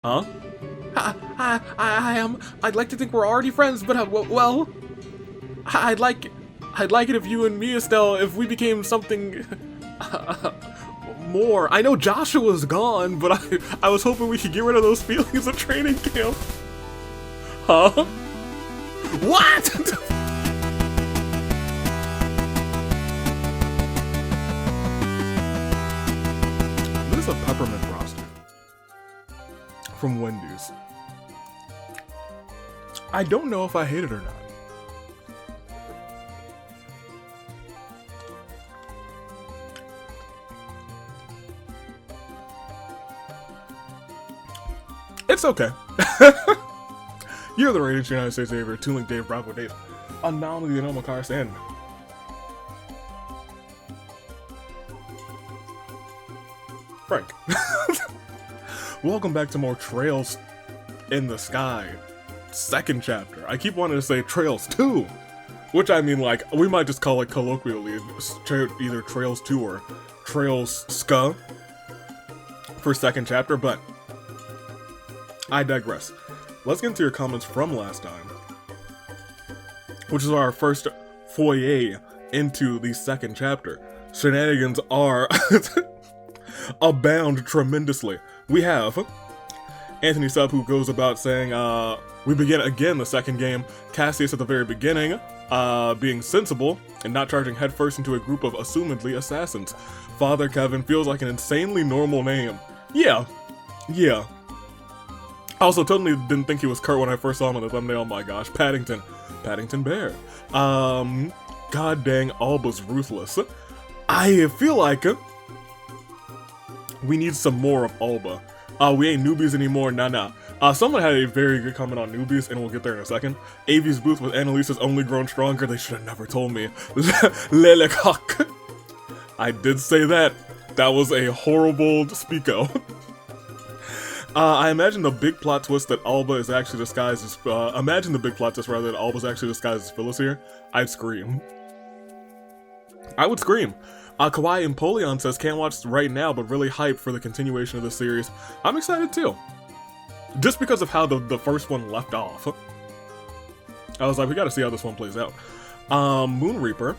Huh? I'd like to think we're already friends, but well, I'd like it if you and me, Estelle, if we became something more. I know Joshua's gone, but I was hoping we could get rid of those feelings of training camp. Huh? What? This is a peppermint frosting from Wendy's. I don't know if I hate it or not. It's okay. You're the Radiant United States Savior, Toon Dave, Bravo Dave. Anomaly, the Anoma Car Stand. Frank. Welcome back to more Trails in the Sky. Second chapter. I keep wanting to say Trails 2. Which I mean, like, we might just call it colloquially either Trails 2 or Trails Ska for second chapter, but I digress. Let's get into your comments from last time, which is our first foyer into the second chapter. Shenanigans are abound tremendously. We have Anthony Sub, who goes about saying, we begin again the second game. Cassius at the very beginning, being sensible and not charging headfirst into a group of assumedly assassins. Father Kevin feels like an insanely normal name. Yeah. I also totally didn't think he was Kurt when I first saw him on the thumbnail. Oh my gosh, Paddington Bear. God dang, Alba's ruthless. I feel like we need some more of Alba. We ain't newbies anymore, nah. Someone had a very good comment on newbies, and we'll get there in a second. Avi's booth with Annalise has only grown stronger. They should have never told me. Lelecoq. I did say that. That was a horrible speako. I imagine the big plot twist that Alba is actually disguised as, imagine the big plot twist rather that Alba's actually disguised as Phyllis here. I'd scream. I would scream. Kawaii Empoleon says, can't watch right now, but really hyped for the continuation of the series. I'm excited too. Just because of how the first one left off. I was like, we gotta see how this one plays out. Moon Reaper.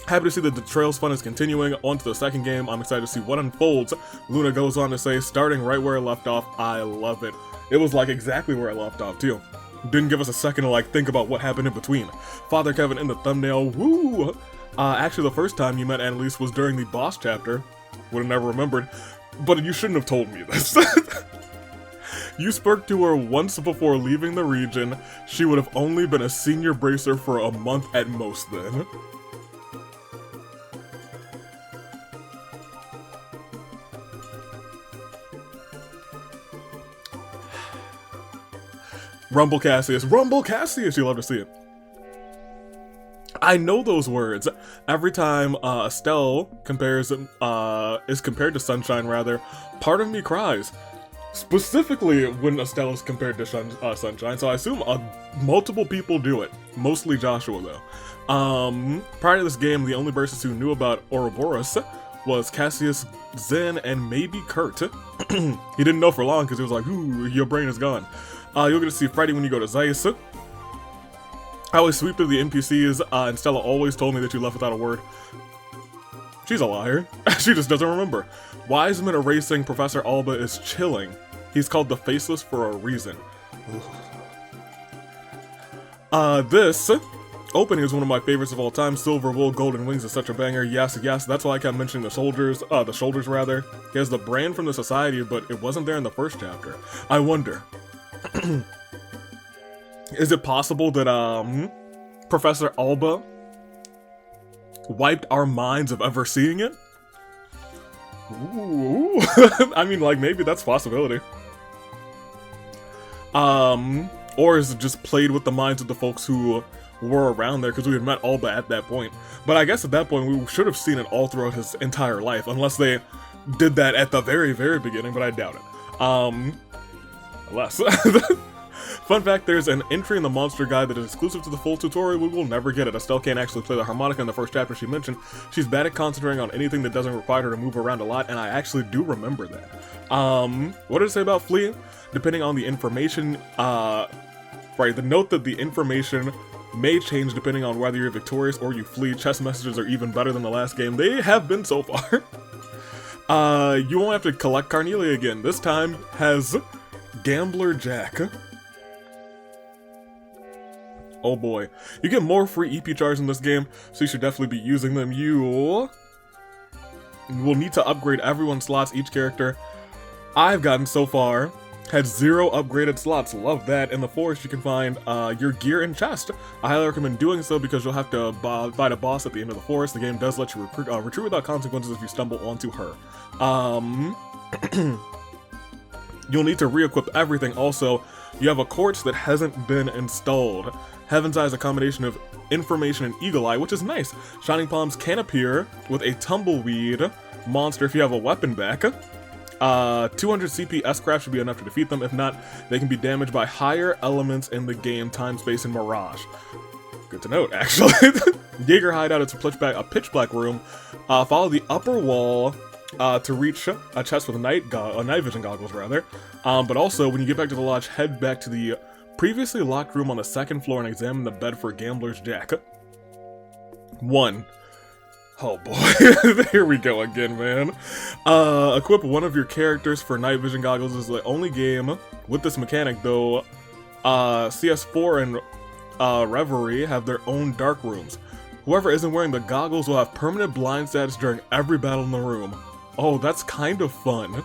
Happy to see that the Trails fun is continuing. On to the second game. I'm excited to see what unfolds. Luna goes on to say, starting right where I left off, I love it. It was like exactly where I left off too. Didn't give us a second to like think about what happened in between. Father Kevin in the thumbnail, woo! Actually the first time you met Annalise was during the boss chapter. Would've never remembered. But you shouldn't have told me this. You spoke to her once before leaving the region. She would have only been a senior bracer for a month at most then. Rumble Cassius, you love to see it. I know those words. Every time Estelle is compared to Sunshine rather, part of me cries. Specifically when Estelle is compared to Sunshine, so I assume multiple people do it. Mostly Joshua though. Prior to this game, the only persons who knew about Ouroboros was Cassius, Zen, and maybe Kurt. He didn't know for long because he was like, ooh, your brain is gone. You'll get to see Freddy when you go to Zeiss. I always sweep through the NPCs, and Stella always told me that you left without a word. She's a liar. She just doesn't remember. Wiseman erasing Professor Alba is chilling. He's called the Faceless for a reason. This opening is one of my favorites of all time. Silver Wool, Golden Wings is such a banger. Yes, that's why I kept mentioning the shoulders rather. He has the brand from the society, but it wasn't there in the first chapter. I wonder. Is it possible that Professor Alba wiped our minds of ever seeing it? Ooh. I mean, like, maybe that's a possibility. Or is it just played with the minds of the folks who were around there, because we had met Alba at that point. But I guess at that point we should have seen it all throughout his entire life, unless they did that at the very, very beginning, but I doubt it. Unless. Fun fact, there's an entry in the monster guide that is exclusive to the full tutorial. We will never get it. Estelle can't actually play the harmonica in the first chapter she mentioned. She's bad at concentrating on anything that doesn't require her to move around a lot, and I actually do remember that. What did it say about fleeing? Depending on the information, right, the note that the information may change depending on whether you're victorious or you flee. Chess messages are even better than the last game. They have been so far. You won't have to collect Carnelia again. This time has Gambler Jack. Oh boy. You get more free EP charges in this game, so you should definitely be using them. You will need to upgrade everyone's slots, each character. I've gotten so far had 0 upgraded slots. Love that. In the forest, you can find your gear and chest. I highly recommend doing so because you'll have to fight a boss at the end of the forest. The game does let you retreat without consequences if you stumble onto her. You'll need to re-equip everything. Also, you have a quartz that hasn't been installed. Heaven's Eye is a combination of information and Eagle Eye, which is nice. Shining Palms can appear with a tumbleweed monster if you have a weapon back. 200 CP S-Craft should be enough to defeat them. If not, they can be damaged by higher elements in the game, time, space, and mirage. Good to note, actually. Jaeger hideout, it's a pitch black room. Follow the upper wall to reach a chest with night vision goggles, rather. But also, when you get back to the lodge, head back to the previously locked room on the 2nd floor and examine the bed for Gambler's Jack. 1. Oh boy, here we go again, man. Equip one of your characters for night vision goggles. This is the only game with this mechanic, though. CS4 and Reverie have their own dark rooms. Whoever isn't wearing the goggles will have permanent blind status during every battle in the room. Oh, that's kind of fun.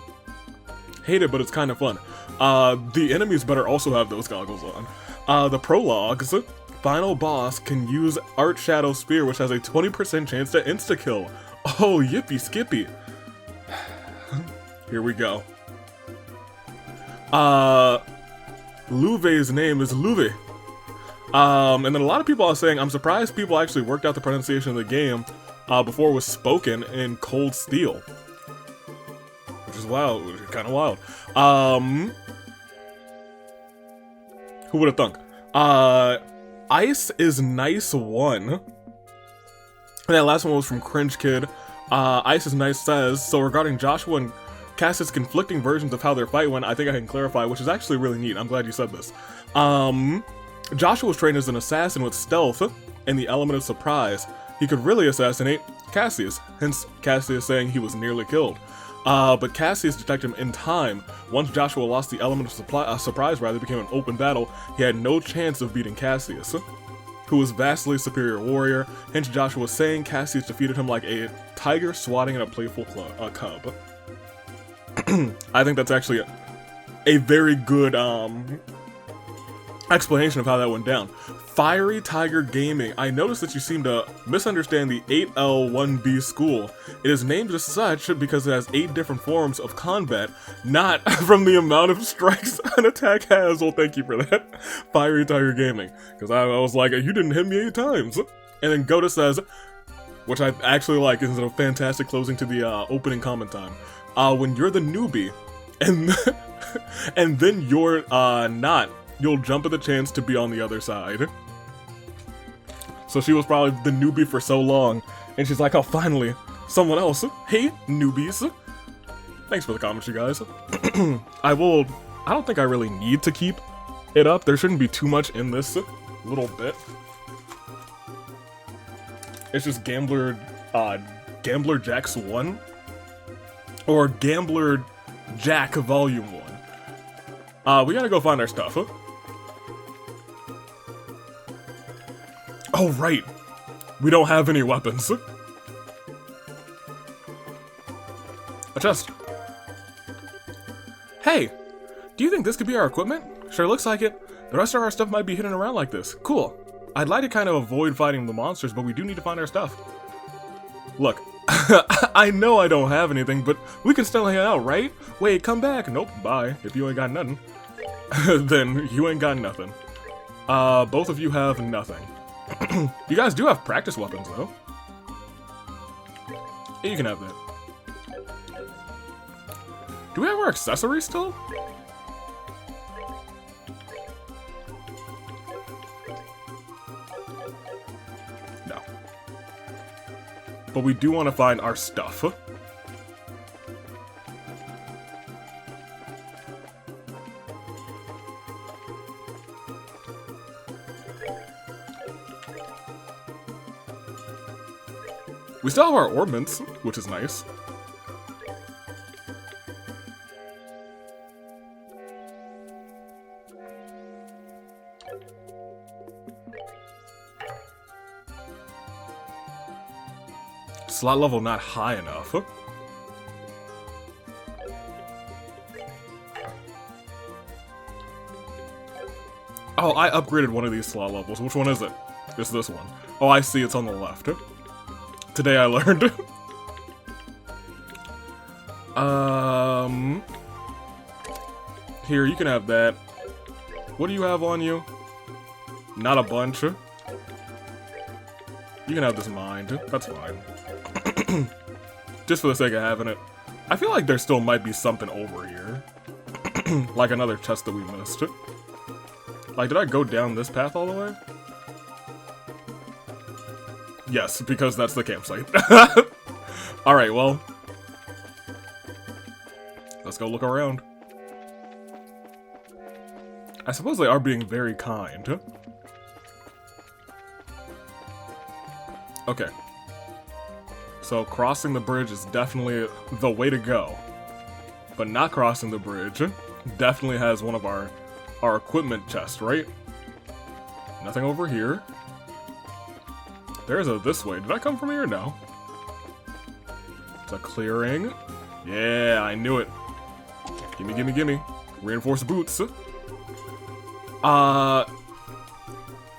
Hate it, but it's kind of fun. The enemies better also have those goggles on. The prologues. Final boss can use Art Shadow Spear, which has a 20% chance to insta-kill. Oh, yippee skippy. Here we go. Louve's name is Louve. And then a lot of people are saying, I'm surprised people actually worked out the pronunciation of the game before it was spoken in Cold Steel. Which is wild, kind of wild. Who would have thunk? Ice is Nice 1. And that last one was from Cringe Kid. Ice is Nice says, so regarding Joshua and Cass's conflicting versions of how their fight went, I think I can clarify, which is actually really neat. I'm glad you said this. Joshua was trained as an assassin with stealth and the element of surprise. He could really assassinate Cassius, hence Cassius saying he was nearly killed. But Cassius detected him in time. Once Joshua lost the element of surprise, rather, became an open battle, he had no chance of beating Cassius, who was vastly superior warrior. Hence Joshua saying Cassius defeated him like a tiger swatting at a playful cub. I think that's actually a very good explanation of how that went down. Fiery Tiger Gaming. I noticed that you seem to misunderstand the 8L1B school. It is named as such because it has 8 different forms of combat, not from the amount of strikes an attack has. Well, thank you for that, Fiery Tiger Gaming. Because I was like, you didn't hit me 8 times. And then Goda says, which I actually like, is a fantastic closing to the opening comment time. When you're the newbie, and then you're not, you'll jump at the chance to be on the other side. So she was probably the newbie for so long, and she's like, oh, finally, someone else. Hey, newbies. Thanks for the comments, you guys. I don't think I really need to keep it up. There shouldn't be too much in this little bit. It's just Gambler Jack's 1. Or Gambler Jack Volume 1. We gotta go find our stuff, huh? Oh, right. We don't have any weapons. A chest. Hey, do you think this could be our equipment? Sure looks like it. The rest of our stuff might be hidden around like this. Cool. I'd like to kind of avoid fighting the monsters, but we do need to find our stuff. Look, I know I don't have anything, but we can still hang out, right? Wait, come back. Nope, bye. If you ain't got nothing, then you ain't got nothing. Both of you have nothing. You guys do have practice weapons, though. You can have that. Do we have our accessories still? but we do want to find our stuff. We still have our ornaments, which is nice. Slot level not high enough. Oh, I upgraded one of these slot levels. Which one is it? It's this one. Oh, I see. It's on the left. Today I learned. Here, you can have that. What do you have on you? Not a bunch. You can have this mind. That's fine. Just for the sake of having it. I feel like there still might be something over here. Like another chest that we missed. Like, did I go down this path all the way? Yes, because that's the campsite. Alright, well. Let's go look around. I suppose they are being very kind. Okay. So crossing the bridge is definitely the way to go. But not crossing the bridge definitely has one of our equipment chests, right? Nothing over here. There's a this way. Did I come from here? No. It's a clearing. Yeah, I knew it. Gimme, gimme, gimme. Reinforced boots.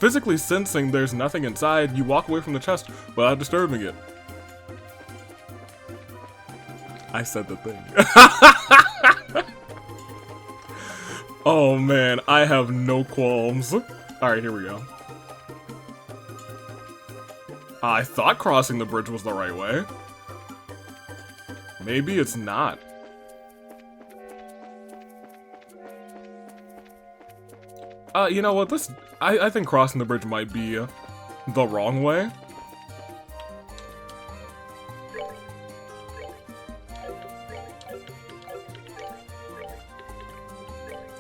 Physically sensing there's nothing inside, you walk away from the chest without disturbing it. I said the thing. Oh man, I have no qualms. Alright, here we go. I thought crossing the bridge was the right way. Maybe it's not. You know what, I think crossing the bridge might be the wrong way.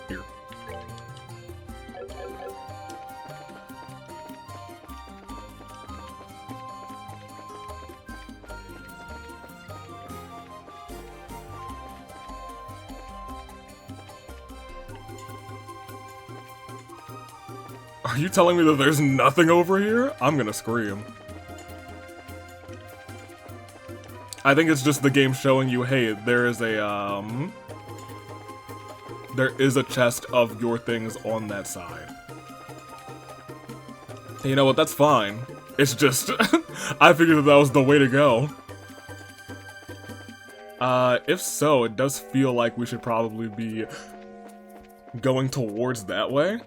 Here. Are you telling me that there's nothing over here? I'm gonna scream. I think it's just the game showing you, hey, there is a chest of your things on that side. You know what, that's fine. It's just, I figured that was the way to go. If so, it does feel like we should probably be going towards that way.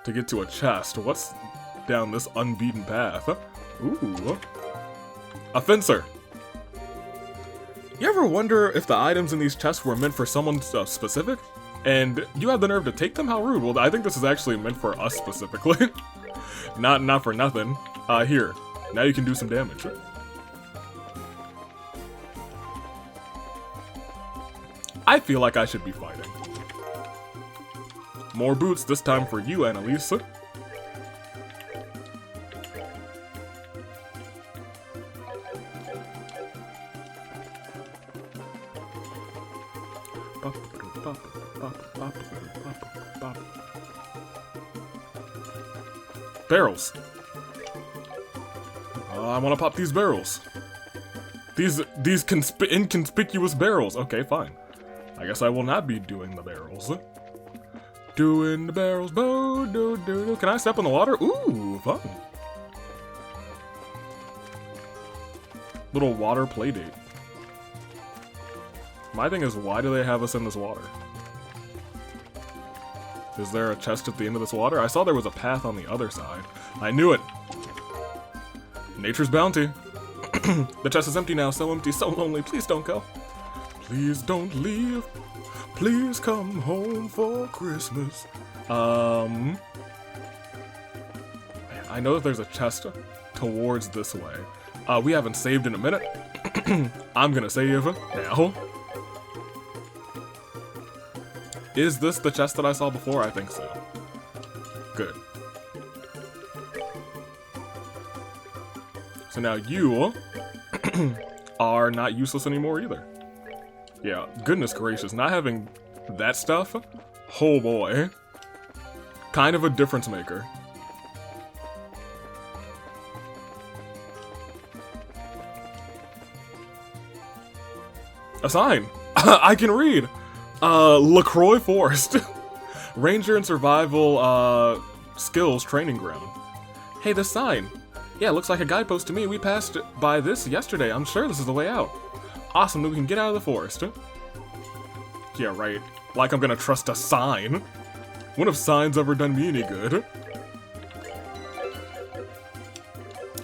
To get to a chest. What's down this unbeaten path? Ooh. A fencer. You ever wonder if the items in these chests were meant for someone specific? And you have the nerve to take them? How rude. Well, I think this is actually meant for us specifically. Not for nothing. Here. Now you can do some damage. I feel like I should be fighting. More boots, this time for you, Annalise. Barrels. I want to pop these barrels. These inconspicuous barrels. Okay, fine. I guess I will not be doing the barrels. Doing the barrels, do. Can I step in the water? Ooh, fun. Little water play date. My thing is, why do they have us in this water? Is there a chest at the end of this water? I saw there was a path on the other side. I knew it. Nature's bounty. The chest is empty now, so empty, so lonely. Please don't go. Please don't leave. Please come home for Christmas. Man, I know that there's a chest towards this way. We haven't saved in a minute. I'm gonna save now. Is this the chest that I saw before? I think so. Good. So now you are not useless anymore either. Yeah, goodness gracious, not having that stuff, oh boy. Kind of a difference maker. A sign! I can read! LaCroix Forest. Ranger and Survival, Skills Training Ground. Hey, this sign. Yeah, looks like a guidepost to me. We passed by this yesterday. I'm sure this is the way out. Awesome, then we can get out of the forest. Yeah, right. Like I'm gonna trust a sign. When have signs ever done me any good?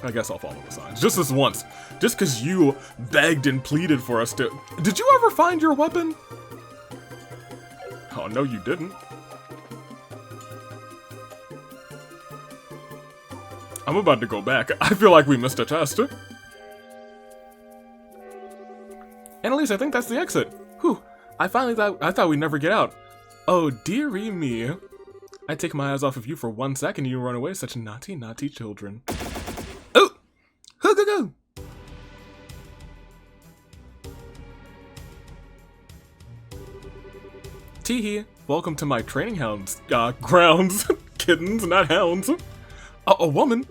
I guess I'll follow the signs. Just this once. Just because you begged and pleaded for us to... Did you ever find your weapon? Oh, no you didn't. I'm about to go back. I feel like we missed a test. Annalise, I think that's the exit. Whew. I thought we'd never get out. Oh, dearie me. I'd take my eyes off of you for 1 second and you run away, such naughty, naughty children. Oh! Go! Teehee, welcome to my training grounds. Kittens, not hounds. A woman?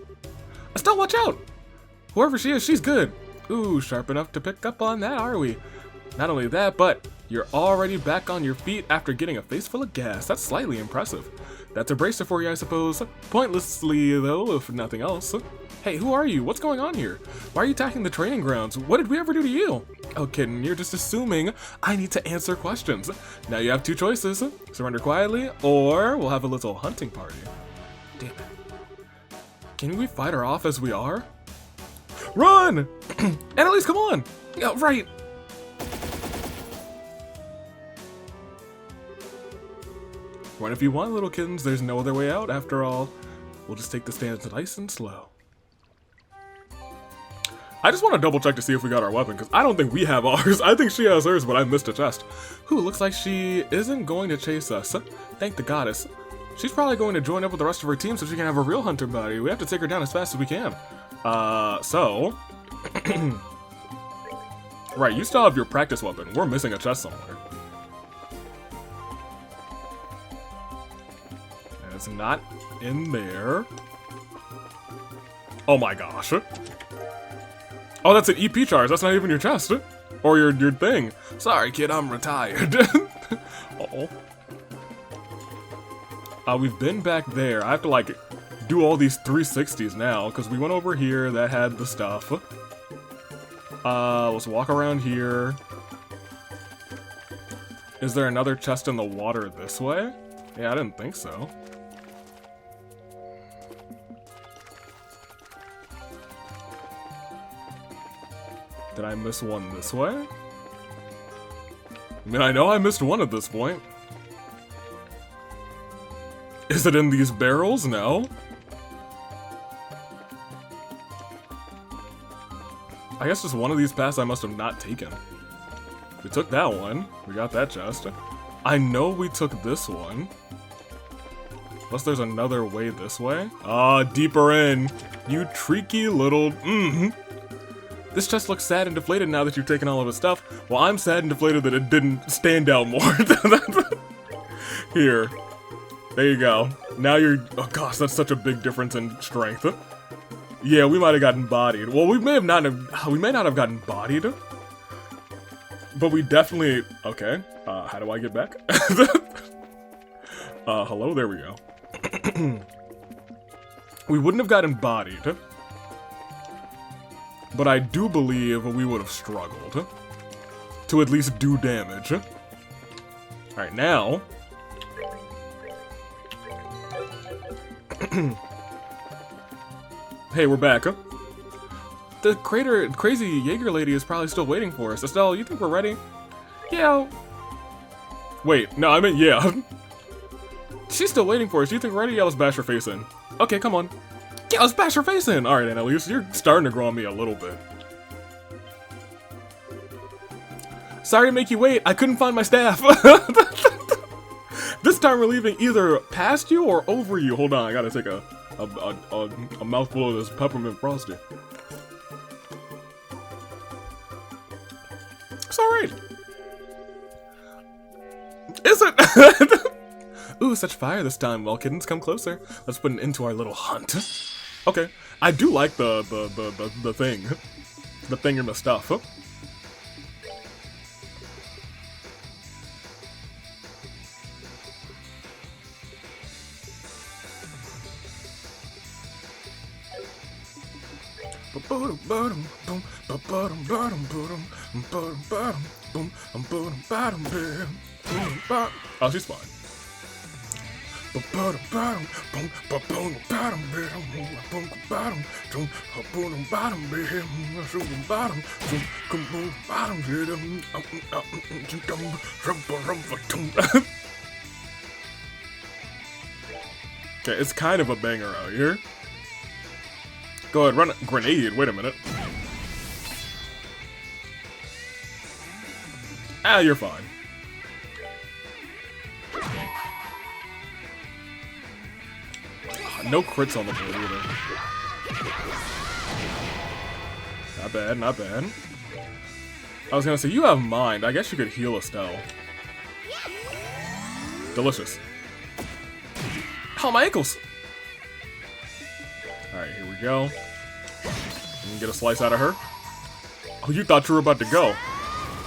Estelle, watch out! Whoever she is, she's good. Ooh, sharp enough to pick up on that, are we? Not only that, but you're already back on your feet after getting a face full of gas. That's slightly impressive. That's a bracer for you, I suppose. Pointlessly, though, if nothing else. Hey, who are you? What's going on here? Why are you attacking the training grounds? What did we ever do to you? Oh, kitten, you're just assuming I need to answer questions. Now you have two choices. Surrender quietly, or we'll have a little hunting party. Damn it. Can we fight her off as we are? Run! Annalise, come on! Yeah, right. Run if you want, little kittens. There's no other way out, after all. We'll just take the stands nice and slow. I just want to double check to see if we got our weapon, because I don't think we have ours. I think she has hers, but I missed a chest. Who looks like she isn't going to chase us. Thank the goddess. She's probably going to join up with the rest of her team so she can have a real hunter buddy. We have to take her down as fast as we can. So... Right, you still have your practice weapon. We're missing a chest somewhere. And it's not in there. Oh my gosh. Oh, that's an EP charge. That's not even your chest. Or your thing. Sorry, kid, I'm retired. Uh-oh. We've been back there. I have to, like, do all these 360s now, because we went over here that had the stuff. Let's walk around here. Is there another chest in the water this way? Yeah, I didn't think so. Did I miss one this way? I mean, I know I missed one at this point. Is it in these barrels? No. I guess just one of these paths I must have not taken. We took that one. We got that chest. I know we took this one. Unless there's another way this way. Ah, deeper in. You tricky little... This chest looks sad and deflated now that you've taken all of its stuff. Well, I'm sad and deflated that it didn't stand out more. Here. There you go. Now you're... Oh gosh, that's such a big difference in strength. Yeah, we might have gotten bodied. Well, we may not have gotten bodied. But we definitely... Okay. How do I get back? Hello? There we go. We wouldn't have gotten bodied. But I do believe we would have struggled to at least do damage. Alright, now... Hey, we're back. The crazy Jaeger lady is probably still waiting for us. Estelle, you think we're ready? Yeah. Wait, no, I meant yeah. She's still waiting for us. You think we're ready? Yeah, let's bash her face in. Okay, come on. Yeah, let's bash her face in. All right, Annalise, you're starting to grow on me a little bit. Sorry to make you wait. I couldn't find my staff. This time we're leaving either past you or over you. Hold on, I gotta take a mouthful of this peppermint frosty. It's alright. Is it? Ooh, such fire this time. Well, kittens, come closer. Let's put an end to our little hunt. Okay, I do like the thing. The thing and the stuff. Oh, she's fine. Okay, it's kind of a banger out here. Go ahead, run a grenade. Wait a minute. Ah, you're fine. No crits on the board either. Not bad, not bad. I was gonna say, you have mind. I guess you could heal Estelle. Delicious. Oh, my ankles! Alright, here we go. Get a slice out of her. Oh, you thought you were about to go.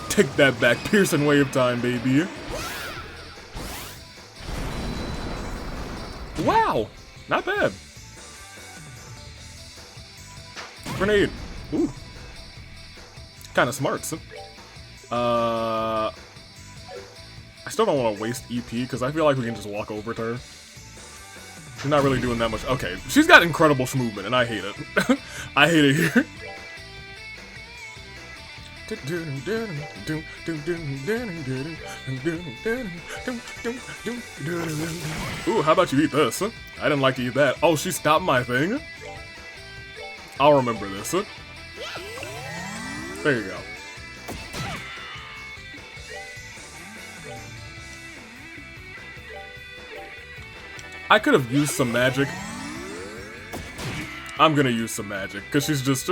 Take that back. Pearson wave time, baby. Wow! Not bad. Grenade. Ooh. Kind of smart. I still don't want to waste EP because I feel like we can just walk over to her. She's not really doing that much. Okay, she's got incredible movement, and I hate it. I hate it here. Ooh, how about you eat this? I didn't like to eat that. Oh, she stopped my thing? I'll remember this. There you go. I could have used some magic. I'm gonna use some magic, because she's just...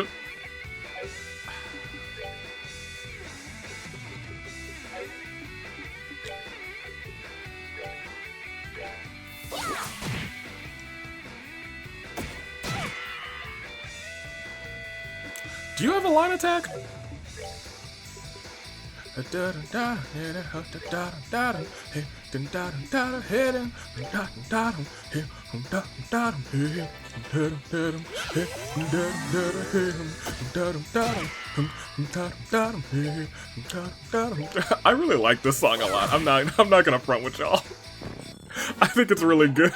Do you have a line attack? I really like this song a lot. I'm not gonna front with y'all. I think it's really good.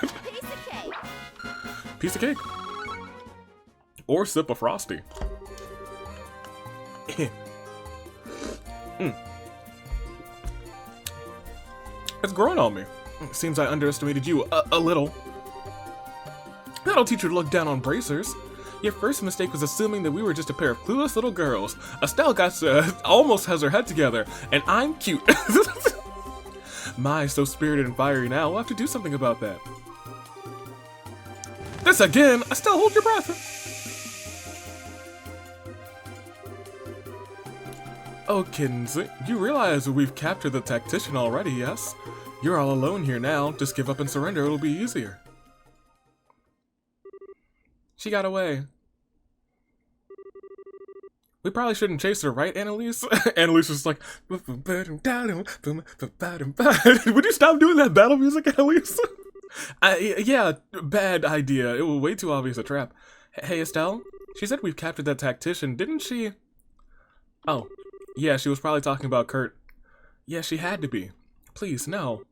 Piece of cake. Or sip of frosty. It's growing on me. Seems I underestimated you a little. That'll teach you to look down on bracers. Your first mistake was assuming that we were just a pair of clueless little girls. Estelle got almost has her head together, and I'm cute. My, so spirited and fiery now. We'll have to do something about that. This again? Estelle, hold your breath. Oh, kittens, you realize we've captured the tactician already, yes? You're all alone here now. Just give up and surrender, it'll be easier. She got away. We probably shouldn't chase her, right, Annalise? Annalise was like... Would you stop doing that battle music, Annalise? Yeah, bad idea. It was way too obvious a trap. Hey, Estelle? She said we've captured that tactician, didn't she? Oh. Yeah, she was probably talking about Kurt. Yeah, she had to be. Please, no.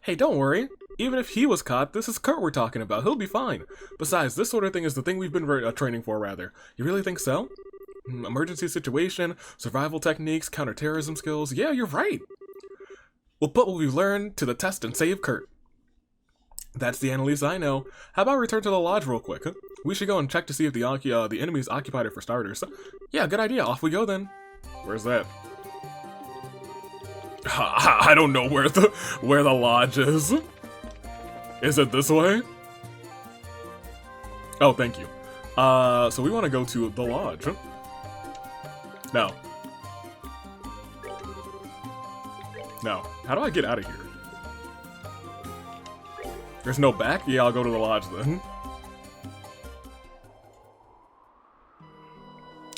Hey, don't worry. Even if he was caught, this is Kurt we're talking about. He'll be fine. Besides, this sort of thing is the thing we've been training for, rather. You really think so? Emergency situation, survival techniques, counterterrorism skills. Yeah, you're right. We'll put what we've learned to the test and save Kurt. That's the Annalise I know. How about we return to the lodge real quick, huh? We should go and check to see if the enemy's occupied it for starters. Yeah, good idea. Off we go then. Where's that? I don't know where the lodge is. Is it this way? Oh, thank you. So we want to go to the lodge. No. No. How do I get out of here? There's no back? Yeah, I'll go to the lodge then.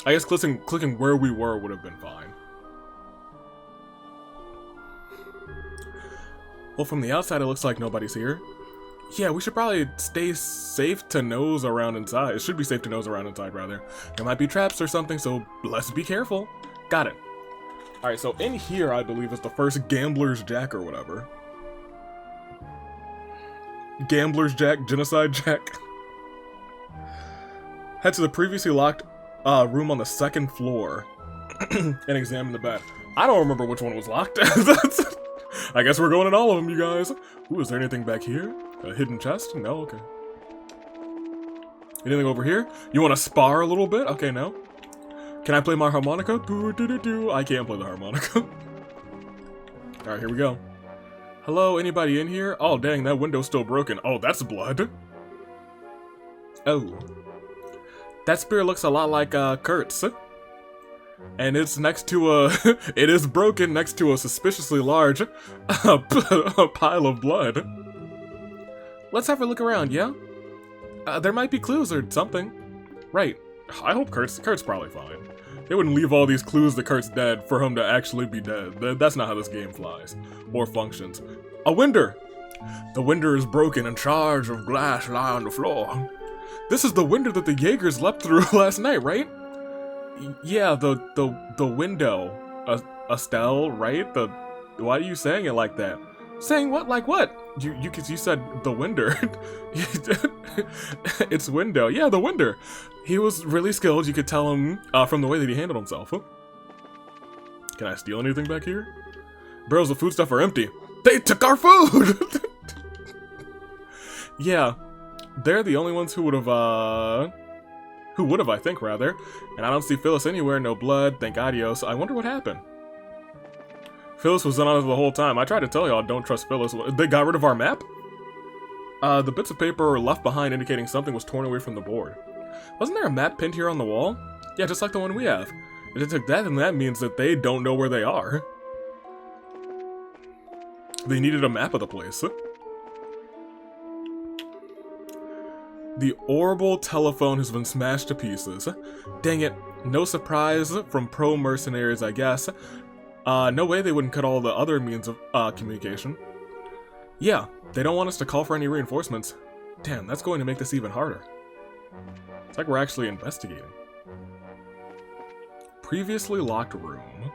I guess clicking where we were would have been fine. Well, from the outside, it looks like nobody's here. Yeah, we should probably stay safe to nose around inside. It should be safe to nose around inside, rather. There might be traps or something, so let's be careful. Got it. Alright, so in here, I believe, is the first Gambler's Jack or whatever. Gambler's Jack, Genocide Jack. Head to the previously locked room on the second floor and examine the bed. I don't remember which one was locked. I guess we're going in all of them, you guys. Ooh, is there anything back here? A hidden chest? No? Okay. Anything over here? You want to spar a little bit? Okay, no. Can I play my harmonica? I can't play the harmonica. Alright, here we go. Hello, anybody in here? Oh, dang, that window's still broken. Oh, that's blood. Oh. That spear looks a lot like Kurt's. And it's next to a... it is broken next to a suspiciously large pile of blood. Let's have a look around, yeah? There might be clues or something. Right. I hope Kurt's probably fine. They wouldn't leave all these clues that Kurt's dead for him to actually be dead. That's not how this game flies. Or functions. A winder! The winder is broken and shards of glass lie on the floor. This is the window that the Jaegers leapt through last night, right? Yeah, the window. Estelle, right? Why are you saying it like that? Saying what? Like what? You said the winder. It's window. Yeah, the winder. He was really skilled. You could tell him from the way that he handled himself. Can I steal anything back here? Barrels of foodstuff are empty. They took our food! Yeah, they're the only ones who would have, I think, rather. And I don't see Phyllis anywhere, no blood, thank adios. I wonder what happened. Phyllis was in on it the whole time. I tried to tell y'all, don't trust Phyllis. They got rid of our map? The bits of paper were left behind indicating something was torn away from the board. Wasn't there a map pinned here on the wall? Yeah, just like the one we have. If they took that, then that means that they don't know where they are. They needed a map of the place. The orbital telephone has been smashed to pieces. Dang it, no surprise from pro mercenaries, I guess. No way they wouldn't cut all the other means of communication. Yeah, they don't want us to call for any reinforcements. Damn, that's going to make this even harder. It's like we're actually investigating. Previously locked room.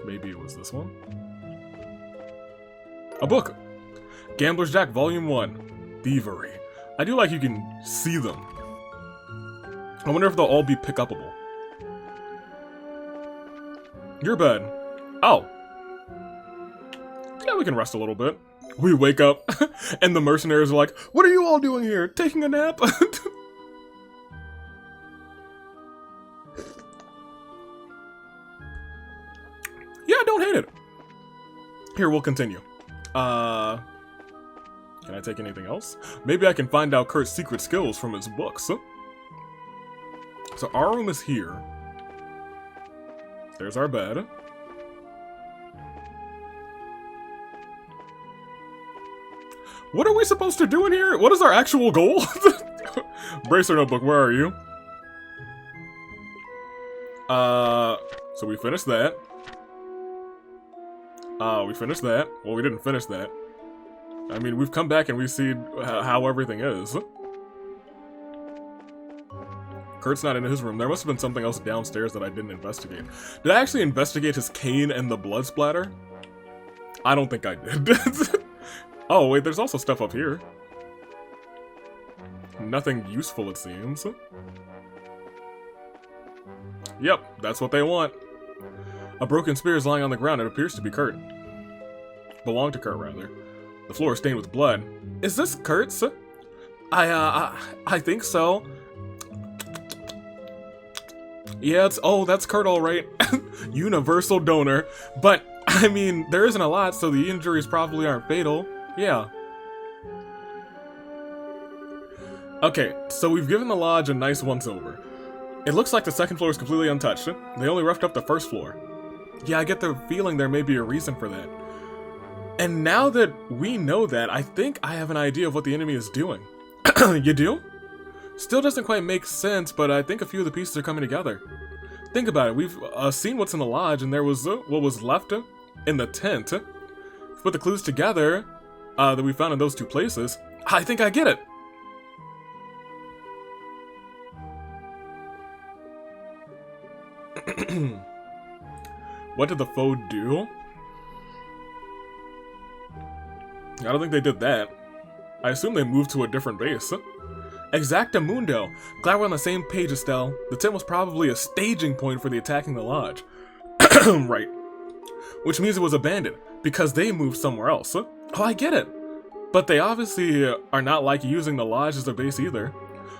Maybe it was this one? A book! Gambler's Jack Volume 1. Thievery. I do like you can see them. I wonder if they'll all be pick-upable. Your bed. Oh. Yeah, we can rest a little bit. We wake up, and the mercenaries are like, what are you all doing here? Taking a nap? Yeah, I don't hate it. Here, we'll continue. Can I take anything else? Maybe I can find out Kurt's secret skills from his books. So our room is here. There's our bed. What are we supposed to do in here? What is our actual goal? Bracer notebook, where are you? So we finished that. We finished that. Well, we didn't finish that. I mean, we've come back and we see how everything is. Kurt's not in his room. There must have been something else downstairs that I didn't investigate. Did I actually investigate his cane and the blood splatter? I don't think I did. Oh, wait, there's also stuff up here. Nothing useful, it seems. Yep, that's what they want. A broken spear is lying on the ground. It appears to be Kurt. Belong to Kurt, rather. The floor is stained with blood. Is this Kurt's? I think so. Yeah, that's Kurt, all right. Universal donor. But, I mean, there isn't a lot, so the injuries probably aren't fatal. Yeah. Okay, so we've given the lodge a nice once-over. It looks like the second floor is completely untouched. They only roughed up the first floor. Yeah, I get the feeling there may be a reason for that. And now that we know that, I think I have an idea of what the enemy is doing. You do? Still doesn't quite make sense, but I think a few of the pieces are coming together. Think about it, we've seen what's in the lodge, and there was what was left in the tent. Put the clues together that we found in those two places. I think I get it! What did the foe do? I don't think they did that. I assume they moved to a different base. Exactamundo. Glad we're on the same page, Estelle. The tent was probably a staging point for the attacking the lodge. Right. Which means it was abandoned, because they moved somewhere else. Oh, I get it. But they obviously are not like using the lodge as their base either.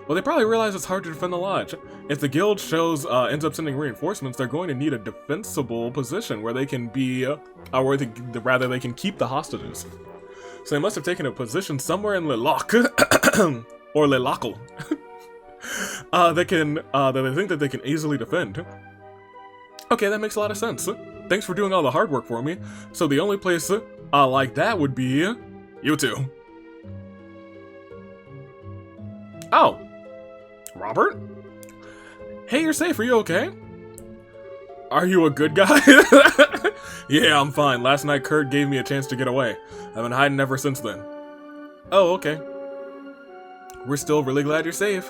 Well, they probably realize it's hard to defend the lodge. If the guild ends up sending reinforcements, they're going to need a defensible position where they can be, rather they can keep the hostages. So they must have taken a position somewhere in Lilac, or Lilacal, that they think that they can easily defend. Okay, that makes a lot of sense. Thanks for doing all the hard work for me. So the only place like that would be you two. Oh, Robert? Hey, you're safe. Are you okay? Are you a good guy? Yeah, I'm fine. Last night Kurt gave me a chance to get away. I've been hiding ever since then. Oh, okay. We're still really glad you're safe.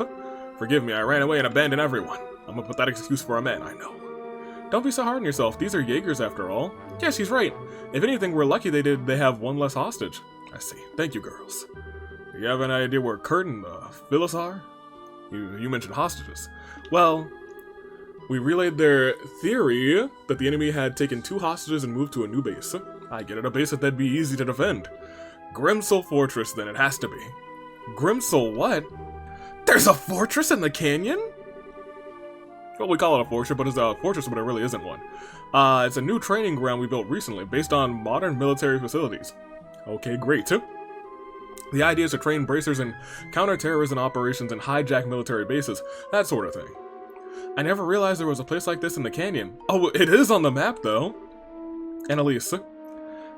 Forgive me, I ran away and abandoned everyone. I'm a pathetic excuse for a man, I know. Don't be so hard on yourself. These are Jaegers after all. Yes, he's right. If anything, we're lucky they have one less hostage. I see. Thank you, girls. Do you have any idea where Kurt and Phyllis are? You mentioned hostages. Well, we relayed their theory that the enemy had taken 2 hostages and moved to a new base. I get it, a base that'd be easy to defend. Grimsel Fortress, then, it has to be. Grimsel what? There's a fortress in the canyon? Well, we call it a fortress, but it's a fortress, but it really isn't one. It's a new training ground we built recently, based on modern military facilities. Okay, great. The idea is to train bracers in counter-terrorism operations and hijack military bases, that sort of thing. I never realized there was a place like this in the canyon. Oh, it is on the map, though. Annalise.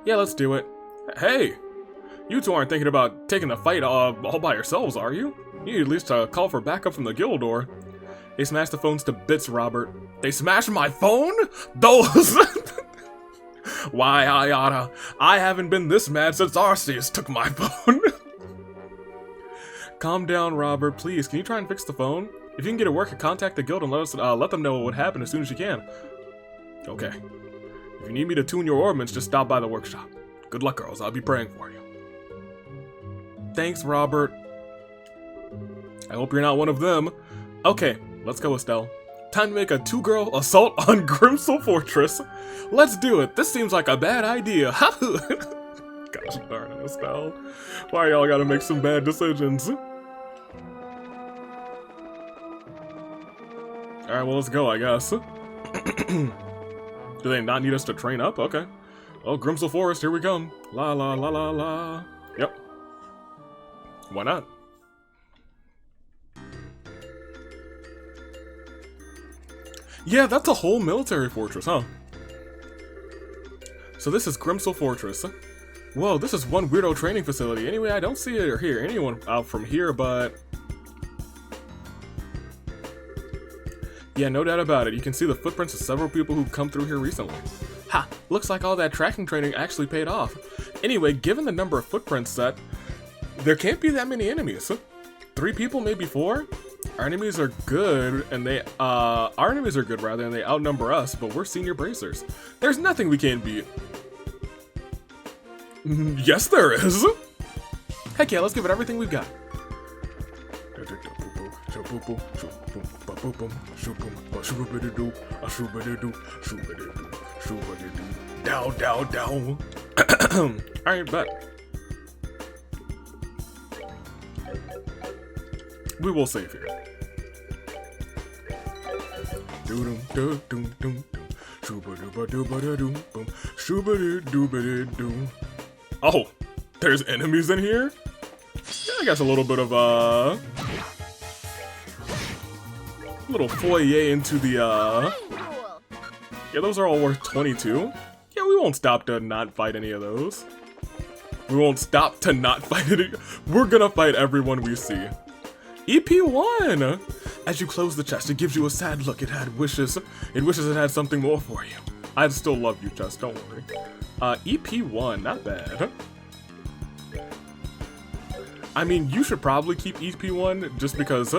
Yeah, let's do it. Hey! You two aren't thinking about taking the fight all by yourselves, are you? You need at least to call for backup from the guild, or... They smashed the phones to bits, Robert. They smashed my phone? Those... Why, Ayana, I haven't been this mad since Arceus took my phone. Calm down, Robert, please. Can you try and fix the phone? If you can get it working, contact the guild and let them know what would happen as soon as you can. Okay. If you need me to tune your ornaments, just stop by the workshop. Good luck, girls. I'll be praying for you. Thanks, Robert. I hope you're not one of them. Okay, let's go, Estelle. Time to make a 2-girl assault on Grimsel Fortress. Let's do it. This seems like a bad idea. Gosh darn it, Estelle. Why y'all gotta make some bad decisions? Alright, well, let's go, I guess. Do they not need us to train up? Okay. Oh, Grimsel Forest, here we come. La la la la la. Yep. Why not? Yeah, that's a whole military fortress, huh? So this is Grimsel Fortress. Whoa, this is one weirdo training facility. Anyway, I don't see it or hear anyone out from here, but... Yeah, no doubt about it. You can see the footprints of several people who've come through here recently. Ha! Looks like all that tracking training actually paid off. Anyway, given the number of footprints set, there can't be that many enemies. 3 people, maybe 4? Our enemies are good, and they outnumber us, but we're senior bracers. There's nothing we can't beat. Yes, there is. Heck yeah, let's give it everything we've got. Down, down, down. Alright, bet. We will save here. Oh, there's enemies in here? Yeah, I guess a little bit of little foyer into the yeah, those are all worth 22. Yeah, we won't stop to not fight any of those. We won't stop to not fight any. We're gonna fight everyone we see. EP1! As you close the chest, it gives you a sad look. It had wishes. It wishes it had something more for you. I'd still love you, chest, don't worry. EP1, not bad. I mean, you should probably keep EP1 just because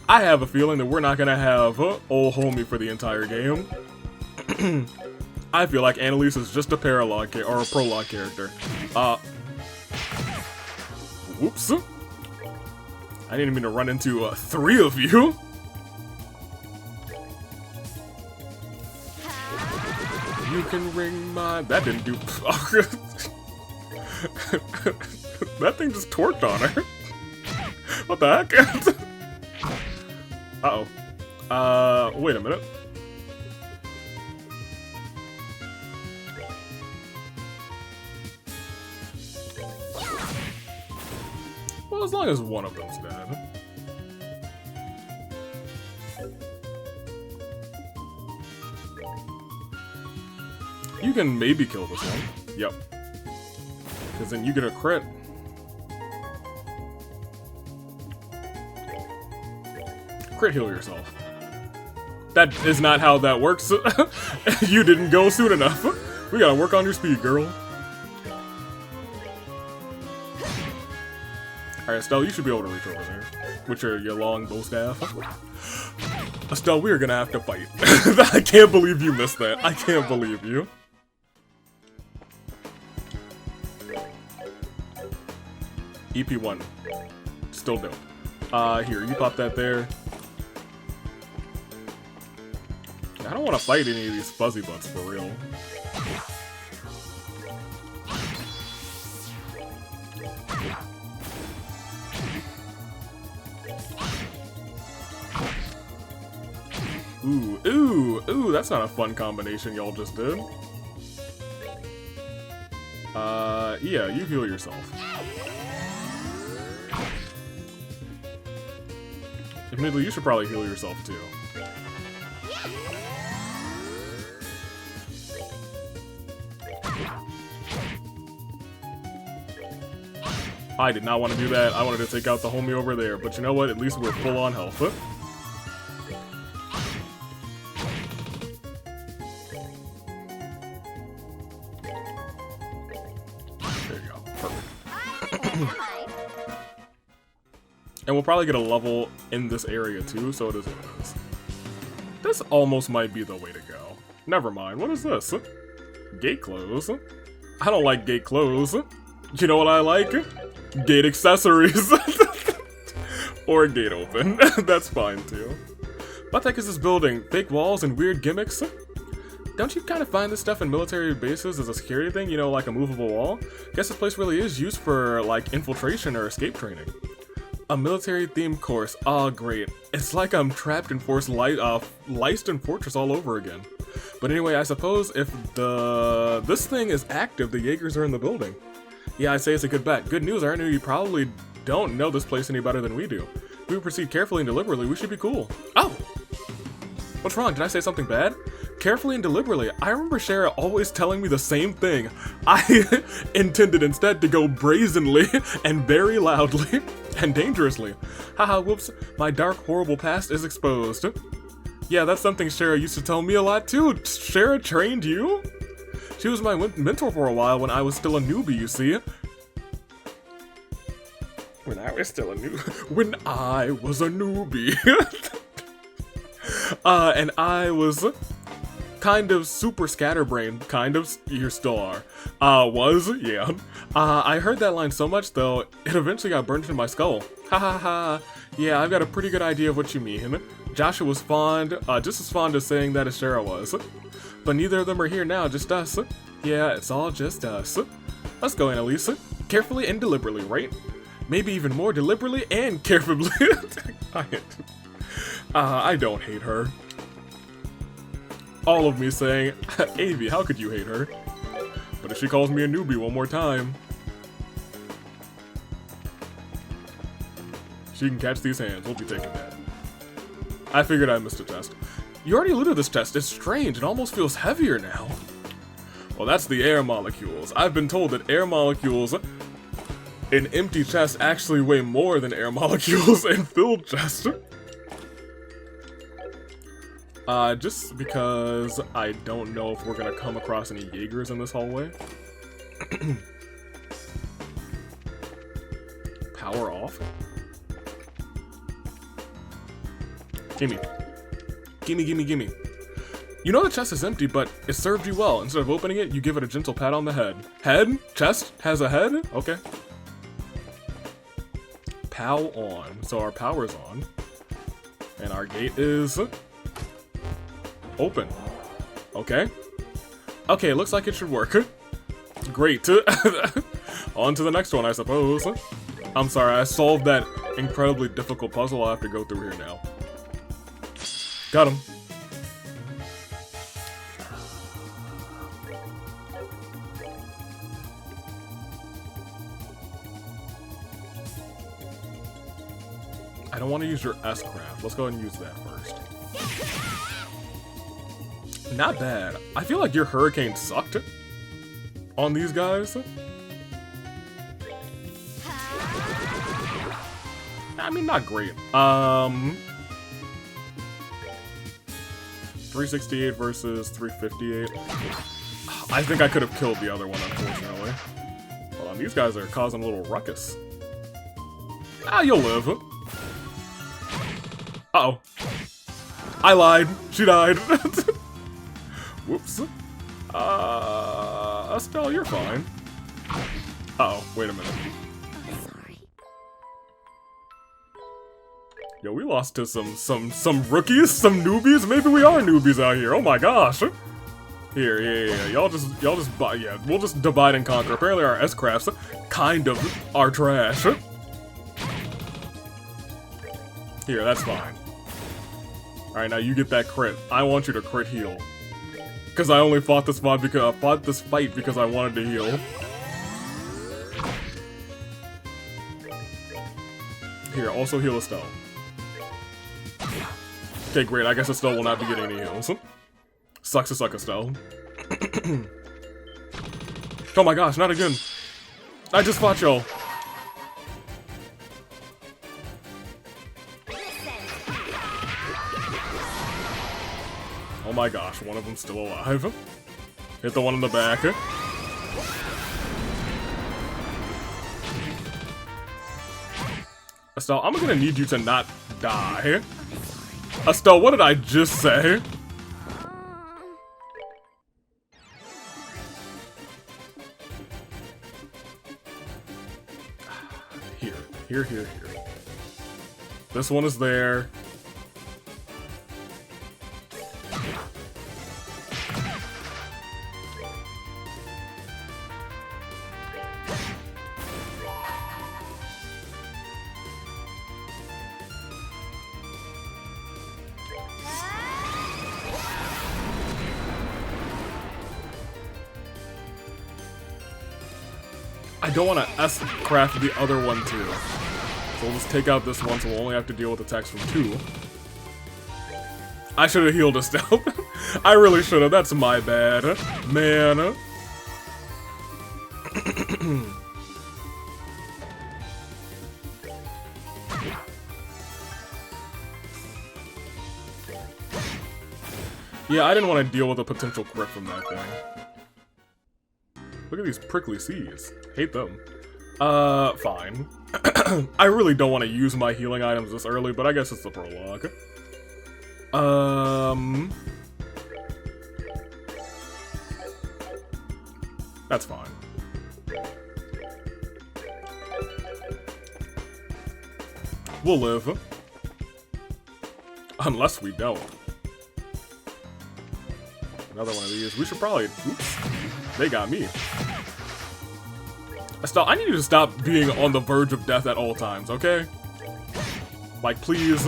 I have a feeling that we're not gonna have old homie for the entire game. I feel like Annalise is just a paralogue or a prologue character. Whoops. I didn't mean to run into 3 of you. You can ring my... That didn't do... That thing just torqued on her. What the heck? Uh-oh. Wait a minute. Well, as long as one of them's dead. You can maybe kill this one. Yep. Because then you get a crit. Crit heal yourself. That is not how that works. You didn't go soon enough. We gotta work on your speed, girl. Alright, Estelle, you should be able to reach over there. With your long bow staff. Estelle, we are gonna have to fight. I can't believe you missed that. I can't believe you. EP1. Still dope. Here, you pop that there. I don't want to fight any of these fuzzy butts for real. Ooh, ooh, ooh, that's not a fun combination y'all just did. Yeah, you heal yourself. Admittedly, you should probably heal yourself too. I did not want to do that. I wanted to take out the homie over there, but you know what? At least we're full on health. And we'll probably get a level in this area too, so it is what it is. This almost might be the way to go. Never mind, what is this? Gate close? I don't like gate close. You know what I like? Gate accessories. Or gate open. That's fine too. What the heck is this building? Fake walls and weird gimmicks? Don't you kind of find this stuff in military bases as a security thing? You know, like a movable wall? Guess this place really is used for, like, infiltration or escape training. A military-themed course. Oh, great. It's like I'm trapped in Leiston Fortress all over again. But anyway, I suppose if this thing is active, the Jaegers are in the building. Yeah, I'd say it's a good bet. Good news, I know you probably don't know this place any better than we do. If we proceed carefully and deliberately, we should be cool. Oh! What's wrong? Did I say something bad? Carefully and deliberately. I remember Shara always telling me the same thing. I intended instead to go brazenly and very loudly and dangerously. Haha, whoops. My dark, horrible past is exposed. Yeah, that's something Shara used to tell me a lot too. Shara trained you? She was my mentor for a while when I was still a newbie, you see. When I was a newbie. And I was kind of super scatterbrained, kind of, you still are. Yeah. I heard that line so much though, it eventually got burned into my skull. Ha ha ha. Yeah, I've got a pretty good idea of what you mean. Joshua was fond, just as fond of saying that as Shara was. But neither of them are here now, just us. Yeah, it's all just us. Let's go, Annalise. Carefully and deliberately, right? Maybe even more deliberately and carefully. I don't hate her. All of me saying, Avi, how could you hate her? But if she calls me a newbie one more time, she can catch these hands. We'll be taking that. I figured I missed a test. You already alluded to this test. It's strange. It almost feels heavier now. Well, that's the air molecules. I've been told that air molecules in empty chests actually weigh more than air molecules in filled chests. Just because I don't know if we're gonna come across any Jaegers in this hallway. Power off. Gimme. Gimme, gimme, gimme. You know the chest is empty, but it served you well. Instead of opening it, you give it a gentle pat on the head. Head? Chest? Has a head? Okay. POW on. So our power's on. And our gate is open. Okay. Okay, looks like it should work. Great. On to the next one, I suppose. I'm sorry, I solved that incredibly difficult puzzle. I'll have to go through here now. Got him. I don't want to use your S-craft. Let's go ahead and use that first. Not bad. I feel like your hurricane sucked on these guys. I mean, not great. 368 versus 358. I think I could have killed the other one, unfortunately. Hold on, these guys are causing a little ruckus. Ah, you'll live. Uh-oh. I lied. She died. Whoops. Estelle, you're fine. Uh-oh, wait a minute. Yo, we lost to some rookies, some newbies. Maybe we are newbies out here. Oh my gosh. Here, yeah. Y'all just buy. Yeah, we'll just divide and conquer. Apparently, our S-crafts kind of are trash. Here, that's fine. All right, now you get that crit. I want you to crit heal, because I only fought this fight because I wanted to heal. Here, also heal Estelle. Okay, great. I guess Estelle will not be getting any heals. Sucks to suck, Estelle. Oh my gosh, not again. I just fought y'all. Oh my gosh, one of them's still alive. Hit the one in the back. Estelle, I'm gonna need you to not die. Estelle, what did I just say? Here. This one is there. I don't want to S-craft the other one too. So we'll just take out this one, so we'll only have to deal with attacks from 2. I should have healed Estelle. I really should have. That's my bad. Man. Yeah, I didn't want to deal with a potential crit from that thing. Look at these prickly C's. Hate them. Fine. I really don't want to use my healing items this early, but I guess it's the prologue. That's fine. We'll live. Unless we don't. Another one of these. We should probably... Oops. They got me. I need you to stop being on the verge of death at all times, okay? Like, please.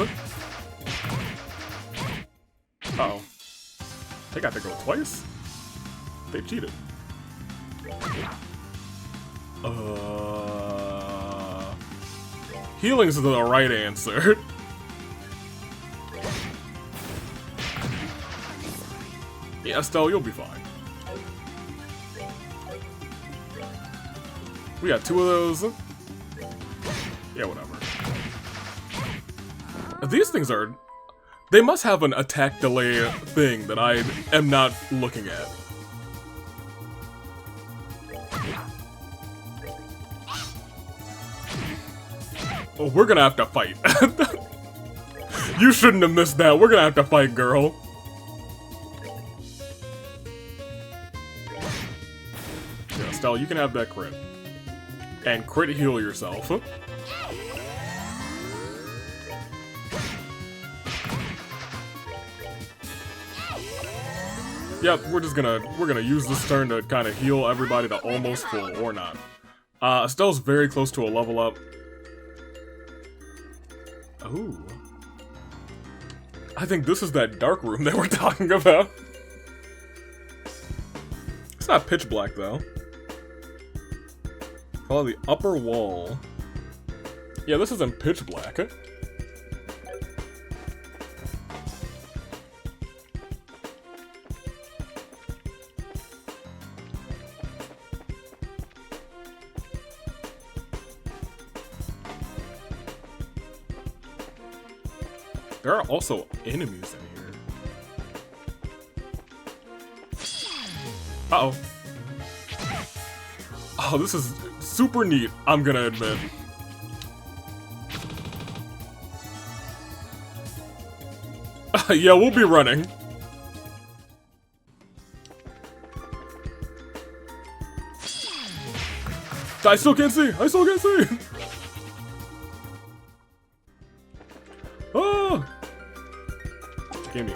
Uh-oh. They got to go twice? They cheated. Healing's the right answer. Yeah, Estelle, you'll be fine. We got 2 of those. Yeah, whatever. These things are... They must have an attack delay thing that I am not looking at. Oh, we're gonna have to fight. You shouldn't have missed that. We're gonna have to fight, girl. Yeah, Estelle, you can have that crit. And crit heal yourself. Yep, we're gonna use this turn to kind of heal everybody to almost full, or not. Estelle's very close to a level up. Ooh. I think this is that dark room that we're talking about. It's not pitch black though. Follow the upper wall. Yeah, this isn't pitch black. There are also enemies in here. Uh-oh. Oh, this is super neat, I'm gonna admit. Yeah, we'll be running. I still can't see! I still can't see! Oh! Gimme.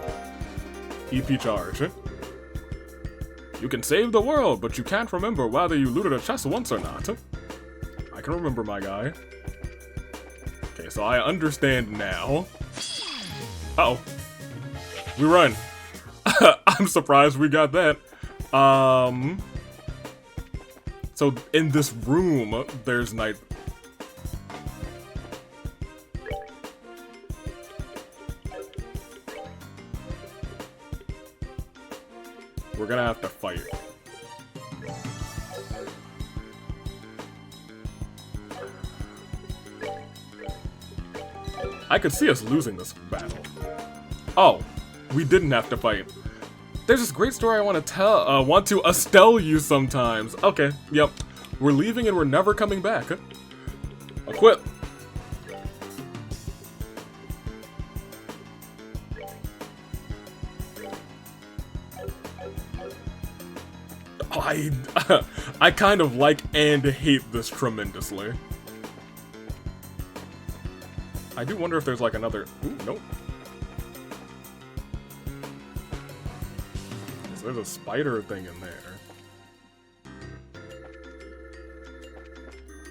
EP charge. You can save the world, but you can't remember whether you looted a chest once or not. I can remember, my guy. Okay, so I understand now. Uh-oh. We run. I'm surprised we got that. So in this room, there's night. We're gonna have to fight. I could see us losing this battle. Oh, we didn't have to fight. There's this great story I want to tell, want to Estelle you sometimes. Okay, yep. We're leaving and we're never coming back. Equip. I kind of like and hate this tremendously. I do wonder if there's like another... Ooh, nope. So there's a spider thing in there.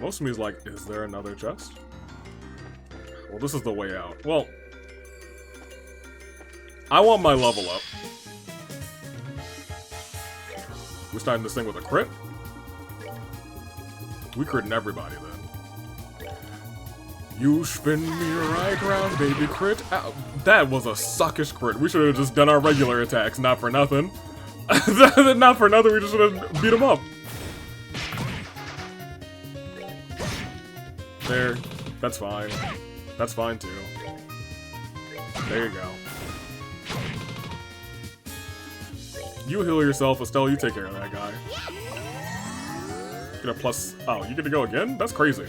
Most of me is like, is there another chest? Well, this is the way out. Well, I want my level up. We're starting this thing with a crit? We critting everybody then. You spin me right round, baby, crit. Ow. That was a suckish crit. We should have just done our regular attacks, not for nothing. Not for nothing, we just should have beat him up. There. That's fine. That's fine too. There you go. You heal yourself, Estelle, you take care of that guy. Get a plus... Oh, you get to go again? That's crazy.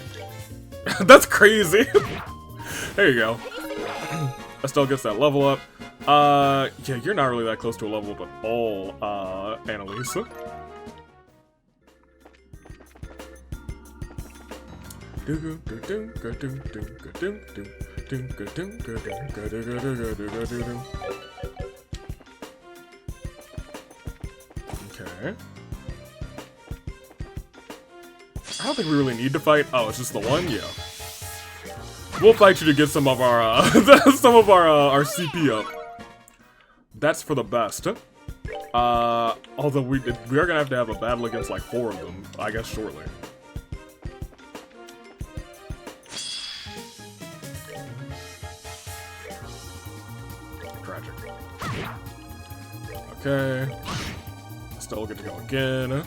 That's crazy! There you go. Estelle gets that level up. Yeah, you're not really that close to a level up at all, Annalise. Okay. I don't think we really need to fight. Oh, it's just the one? Yeah. We'll fight you to get some of our our CP up. That's for the best. Although we are gonna have to have a battle against like 4 of them, I guess shortly. Tragic. Okay. Still get to go again. Then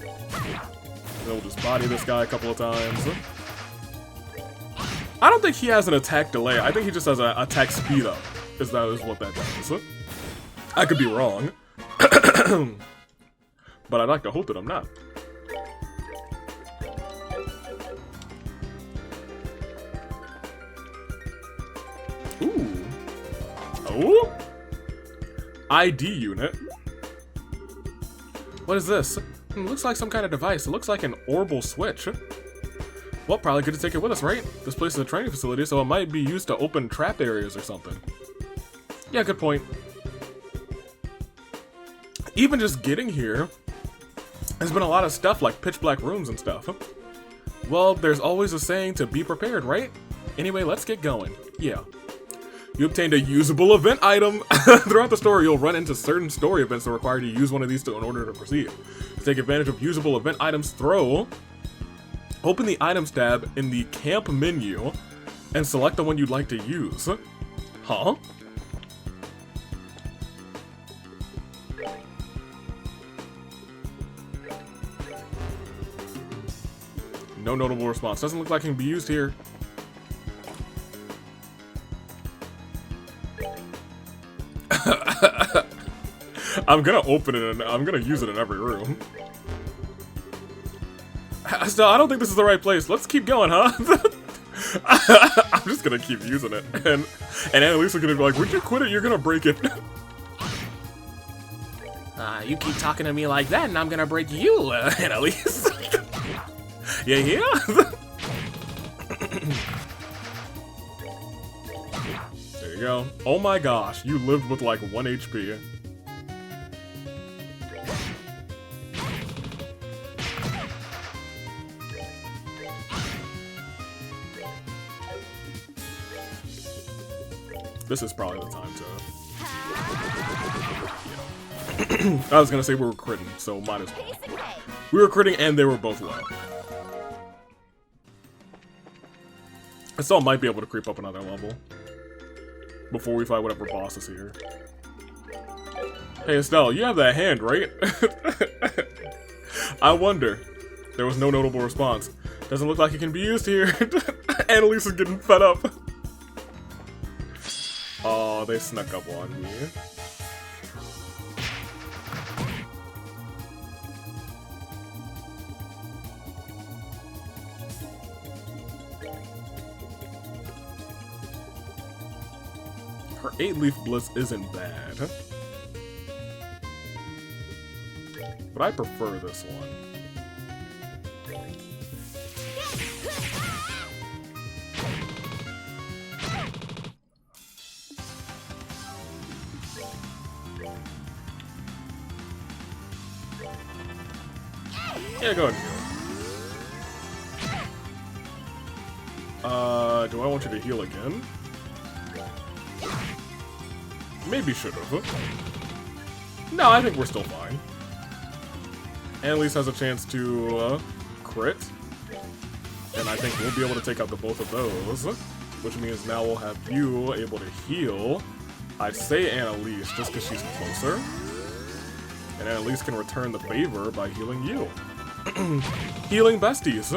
we'll just body this guy a couple of times. I don't think he has an attack delay. I think he just has an attack speed up. Is what that does. I could be wrong. But I'd like to hope that I'm not. Ooh. Oh? ID unit. What is this? Looks like some kind of device. It looks like an orbital switch. Well, probably could take it with us, right? This place is a training facility, so it might be used to open trap areas or something. Yeah, good point. Even just getting here, there's been a lot of stuff like pitch black rooms and stuff. Well, there's always a saying to be prepared, right? Anyway, let's get going. Yeah. You obtained a usable event item. Throughout the story, you'll run into certain story events that require you to use one of these in order to proceed. To take advantage of usable event items, open the items tab in the camp menu and select the one you'd like to use. Huh? No notable response. Doesn't look like it can be used here. I'm gonna open it and I'm gonna use it in every room. Still, I don't think this is the right place. Let's keep going, huh? I'm just gonna keep using it. And Annalise is gonna be like, would you quit it? You're gonna break it. You keep talking to me like that and I'm gonna break you, Annalise. Yeah. There you go. Oh my gosh, you lived with like 1 HP. This is probably the time to... Yeah. I was gonna say we were critting, so might as well. We were critting and they were both low. I still might be able to creep up another level before we fight whatever boss is here. Hey Estelle, you have that hand, right? I wonder. There was no notable response. Doesn't look like it can be used here. Annalise is getting fed up. Oh, they snuck up on me. Her 8-leaf bliss isn't bad. But I prefer this one. Yeah, go ahead and heal. Do I want you to heal again? Maybe should've. No, I think we're still fine. Annalise has a chance to crit. And I think we'll be able to take out the both of those. Which means now we'll have you able to heal. I'd say Annalise, just because she's closer. And Annalise can return the favor by healing you. Healing besties.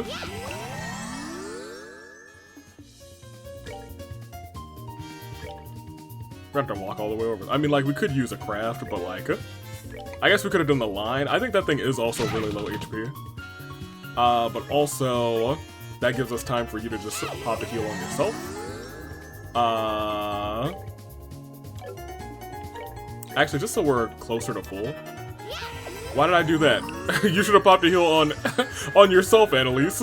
We're gonna have to walk all the way over. I mean, like, we could use a craft, but, like, I guess we could have done the line. I think that thing is also really low HP. But also, that gives us time for you to just pop a heal on yourself. Actually, just so we're closer to full. Why did I do that? You should have popped a heal on on yourself, Annalise.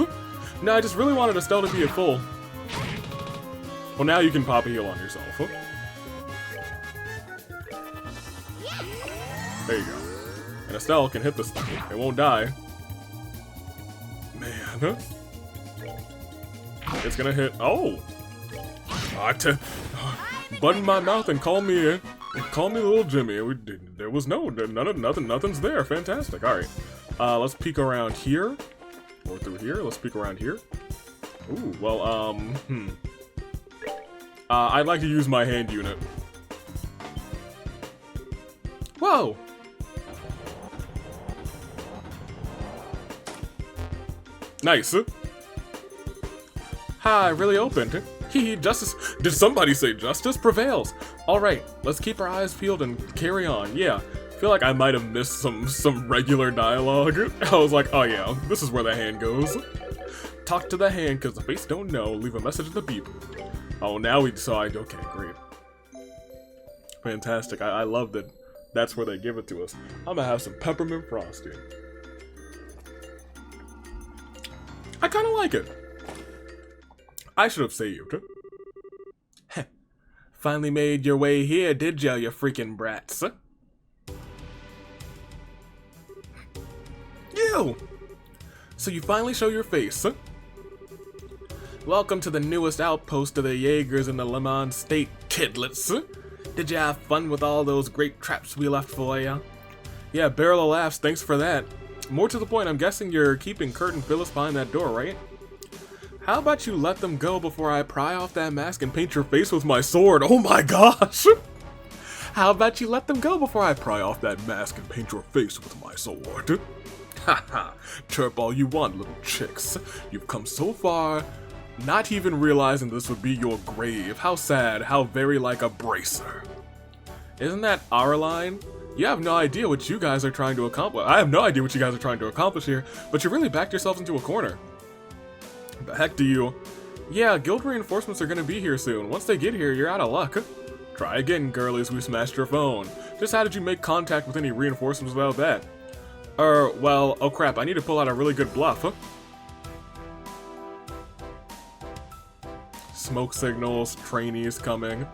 No, I just really wanted Estelle to be at full. Well, now you can pop a heal on yourself. There you go. And Estelle can hit this thing. It won't die. Man. It's gonna hit. Oh! Button my mouth and call me little Jimmy. There was nothing's there. Fantastic. Alright. Let's peek around here. Or through here. Let's peek around here. Ooh, well, I'd like to use my hand unit. Whoa! Nice. Ha, really opened. Hee, justice. Did somebody say justice prevails? Alright, let's keep our eyes peeled and carry on. Yeah, feel like I might have missed some regular dialogue. I was like, oh yeah, this is where the hand goes. Talk to the hand, cause the face don't know. Leave a message at the beep. Oh, now we decide. Okay, great. Fantastic. I love that that's where they give it to us. I'm gonna have some peppermint frosting. I kinda like it. I should have saved. Heh. Finally made your way here, did ya, you freaking brats? You! So you finally show your face. Welcome to the newest outpost of the Jaegers in the Le Mans State, kidlets. Did ya have fun with all those great traps we left for ya? Yeah, barrel of laughs, thanks for that. More to the point, I'm guessing you're keeping Kurt and Phyllis behind that door, right? How about you let them go before I pry off that mask and paint your face with my sword? Oh my gosh! How about you let them go before I pry off that mask and paint your face with my sword? Haha, chirp all you want, little chicks. You've come so far, not even realizing this would be your grave. How sad, how very like a bracer. Isn't that our line? You have no idea what you guys are trying to accomplish. I have no idea what you guys are trying to accomplish here, but you really backed yourselves into a corner. The heck do you? Yeah, guild reinforcements are gonna be here soon. Once they get here, you're out of luck. Try again, girlies, we smashed your phone. Just how did you make contact with any reinforcements without that? Well, oh crap, I need to pull out a really good bluff. Smoke signals, trainees coming.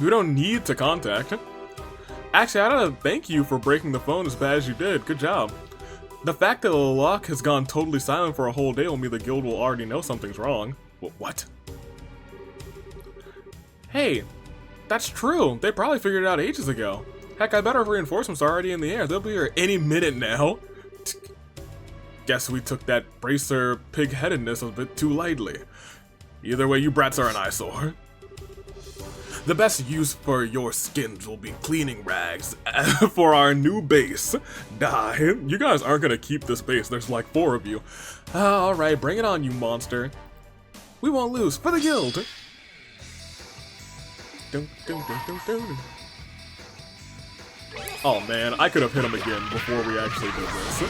We don't need to contact. Actually, I gotta thank you for breaking the phone as bad as you did. Good job. The fact that the lock has gone totally silent for a whole day will mean the guild will already know something's wrong. What? Hey, that's true. They probably figured it out ages ago. Heck, I bet our reinforcements are already in the air. They'll be here any minute now. Guess we took that bracer pig-headedness a bit too lightly. Either way, you brats are an eyesore. The best use for your skins will be cleaning rags for our new base. Die. You guys aren't gonna keep this base. There's like 4 of you. Alright, bring it on, you monster. We won't lose. For the guild. Oh man, I could have hit him again before we actually did this.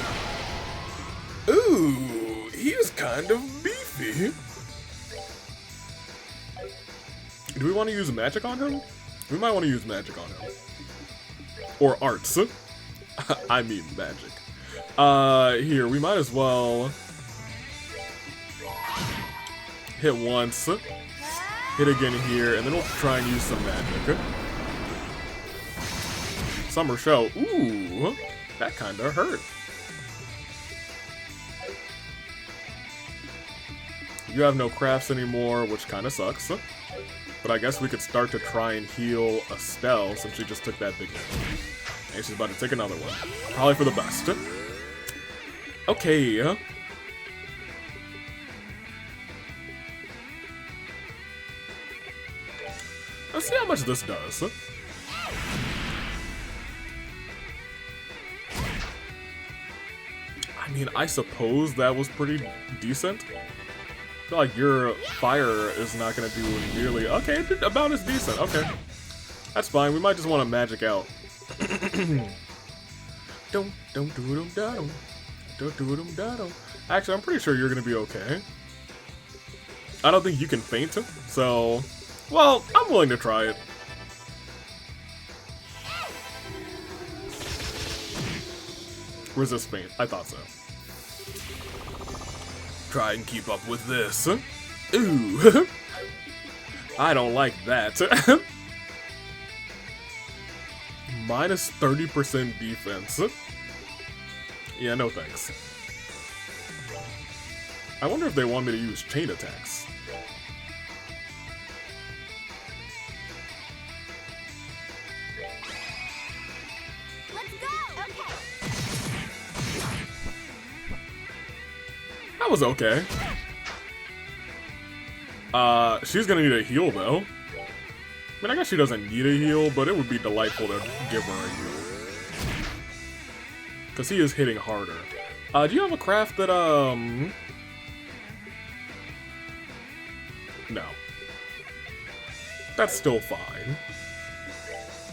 Ooh, he's kind of beefy. Do we want to use magic on him? We might want to use magic on him. Or arts. I mean magic. Here, we might as well hit once, hit again here, and then we'll try and use some magic. Summer show. Ooh, that kinda hurt. You have no crafts anymore, which kinda sucks. But I guess we could start to try and heal Estelle since she just took that big hit. And she's about to take another one. Probably for the best. Okay. Let's see how much this does. I mean, I suppose that was pretty decent. I feel like your fire is not going to do nearly... Okay, it did about as decent. Okay. That's fine. We might just want to magic out. Actually, I'm pretty sure you're going to be okay. I don't think you can faint, so... Well, I'm willing to try it. Resist faint. I thought so. Try and keep up with this. Ooh. I don't like that. Minus 30% defense. Yeah, no thanks. I wonder if they want me to use chain attacks. Let's go. Okay. That was okay. She's gonna need a heal though. I mean, I guess she doesn't need a heal, but it would be delightful to give her a heal. Because he is hitting harder. Do you have a craft that, No. That's still fine.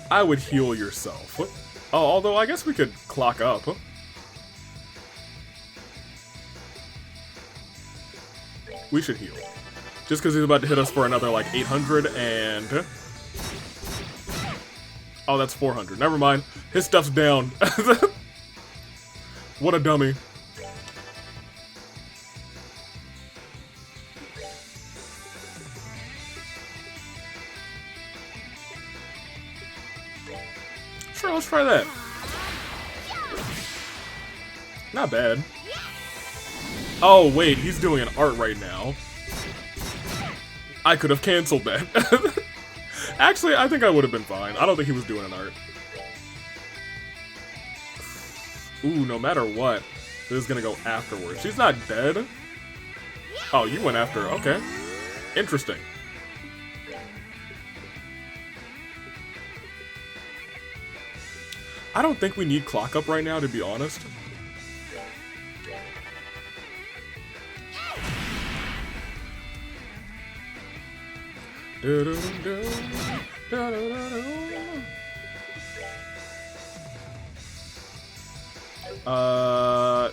I would heal yourself. Oh, although I guess we could clock up. We should heal. Just because he's about to hit us for another, like, 800 and... Oh, that's 400. Never mind. His stuff's down. What a dummy. Sure, let's try that. Not bad. Oh, wait, he's doing an art right now. I could have canceled that. Actually, I think I would have been fine. I don't think he was doing an art. Ooh, no matter what, this is gonna go afterwards. She's not dead. Oh, you went after her. Okay. Interesting. I don't think we need clock up right now, to be honest.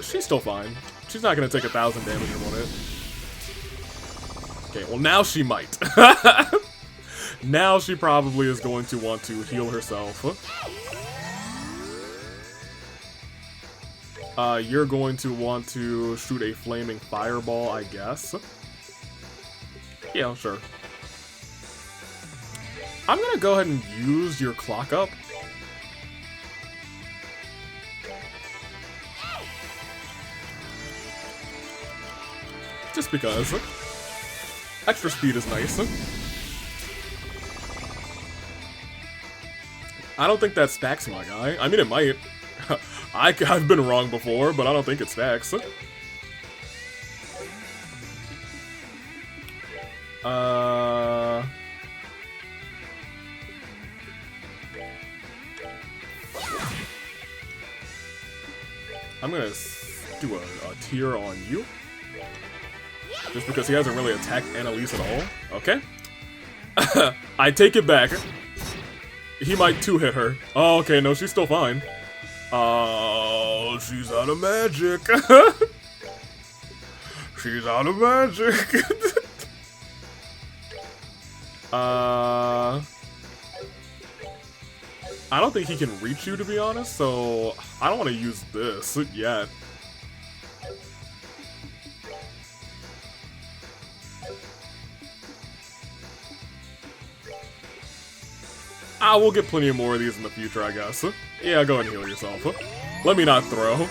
She's still fine. She's not gonna take 1,000 damage from it. Okay, well now she might. Now she probably is going to want to heal herself. You're going to want to shoot a flaming fireball, I guess. Yeah, sure. I'm gonna go ahead and use your clock up. Just because. Extra speed is nice. I don't think that stacks, my guy. I mean, it might. I've been wrong before, but I don't think it stacks. I'm gonna do a tier on you. Just because he hasn't really attacked Annalise at all. Okay. I take it back. He might two-hit her. Oh, okay, no, she's still fine. Oh, she's out of magic. She's out of magic. I don't think he can reach you, to be honest, so I don't want to use this yet. We'll get plenty more of these in the future, I guess. Yeah, go ahead and heal yourself. Let me not throw.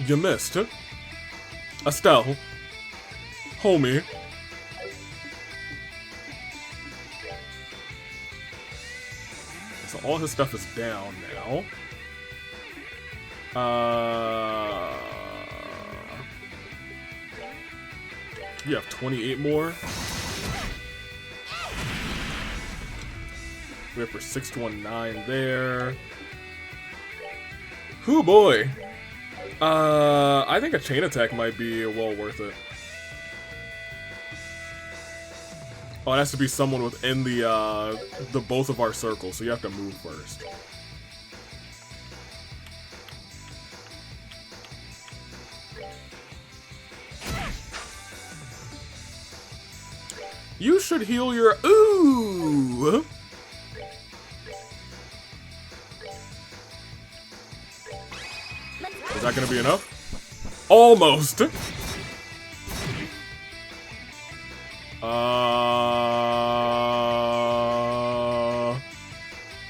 You missed. Estelle. Homie. So all his stuff is down now. You have 28 more. We have for 619 there. Hoo boy. I think a chain attack might be well worth it. Oh, it has to be someone within the both of our circles, so you have to move first. You should heal your... Ooh! Is that gonna be enough? Almost! Is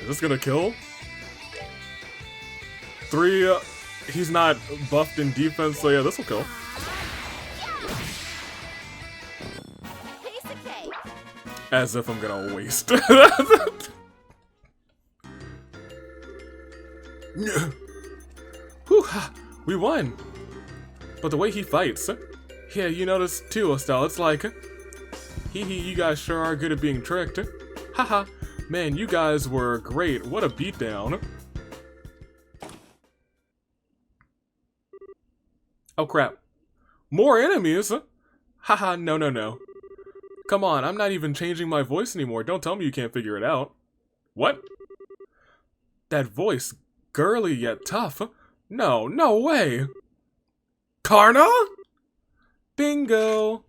this gonna kill? 3, he's not buffed in defense, so yeah, this'll kill. Piece of cake. As if I'm gonna waste. Whew, we won. But the way he fights, yeah, you notice too, Estelle, it's like, hee hee, you guys sure are good at being tricked. Haha, man, you guys were great, what a beatdown. Oh crap, more enemies? Haha, no, no, no. Come on, I'm not even changing my voice anymore, don't tell me you can't figure it out. What? That voice, girly yet tough. No, no way. Karna? Bingo.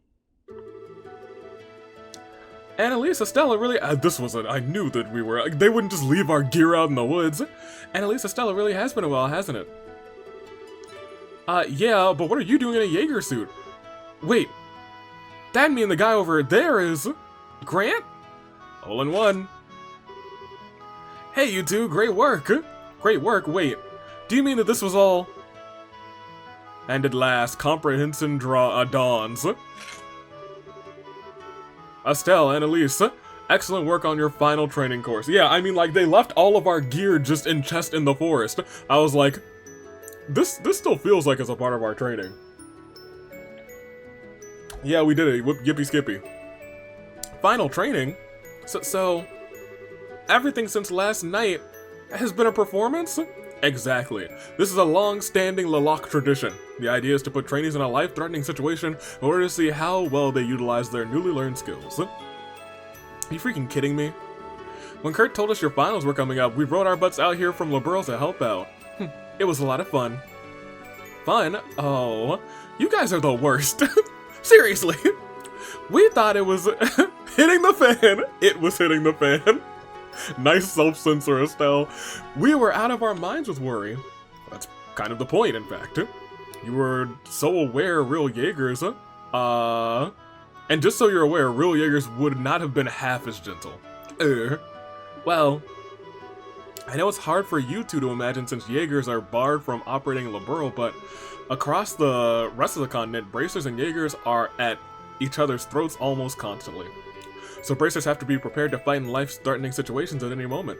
Annalise, Estella really, I knew that we were, they wouldn't just leave our gear out in the woods. Annalise, Estella really has been a while, hasn't it? Yeah, but what are you doing in a Jaeger suit? Wait, that mean the guy over there is Grant? All in one. Hey, you two, great work. Great work, wait. Do you mean that this was all... And at last, comprehension dawns. Estelle, Annalise, excellent work on your final training course. Yeah, I mean, like, they left all of our gear just in chest in the forest. I was like, this still feels like it's a part of our training. Yeah, we did it. Yippee skippy. Final training? So, everything since last night has been a performance? Exactly. This is a long-standing Lilac tradition. The idea is to put trainees in a life-threatening situation in order to see how well they utilize their newly learned skills. Are you freaking kidding me? When Kurt told us your finals were coming up, we rode our butts out here from Liberl to help out. It was a lot of fun. Fun? Oh, you guys are the worst. Seriously. We thought it was hitting the fan. It was hitting the fan. Nice self-censor, Estelle. We were out of our minds with worry. That's kind of the point, in fact. You were so aware real Jaegers, and just so you're aware, real Jaegers would not have been half as gentle. Well, I know it's hard for you two to imagine since Jaegers are barred from operating in Liberl, but across the rest of the continent, bracers and Jaegers are at each other's throats almost constantly. So bracers have to be prepared to fight in life-threatening situations at any moment.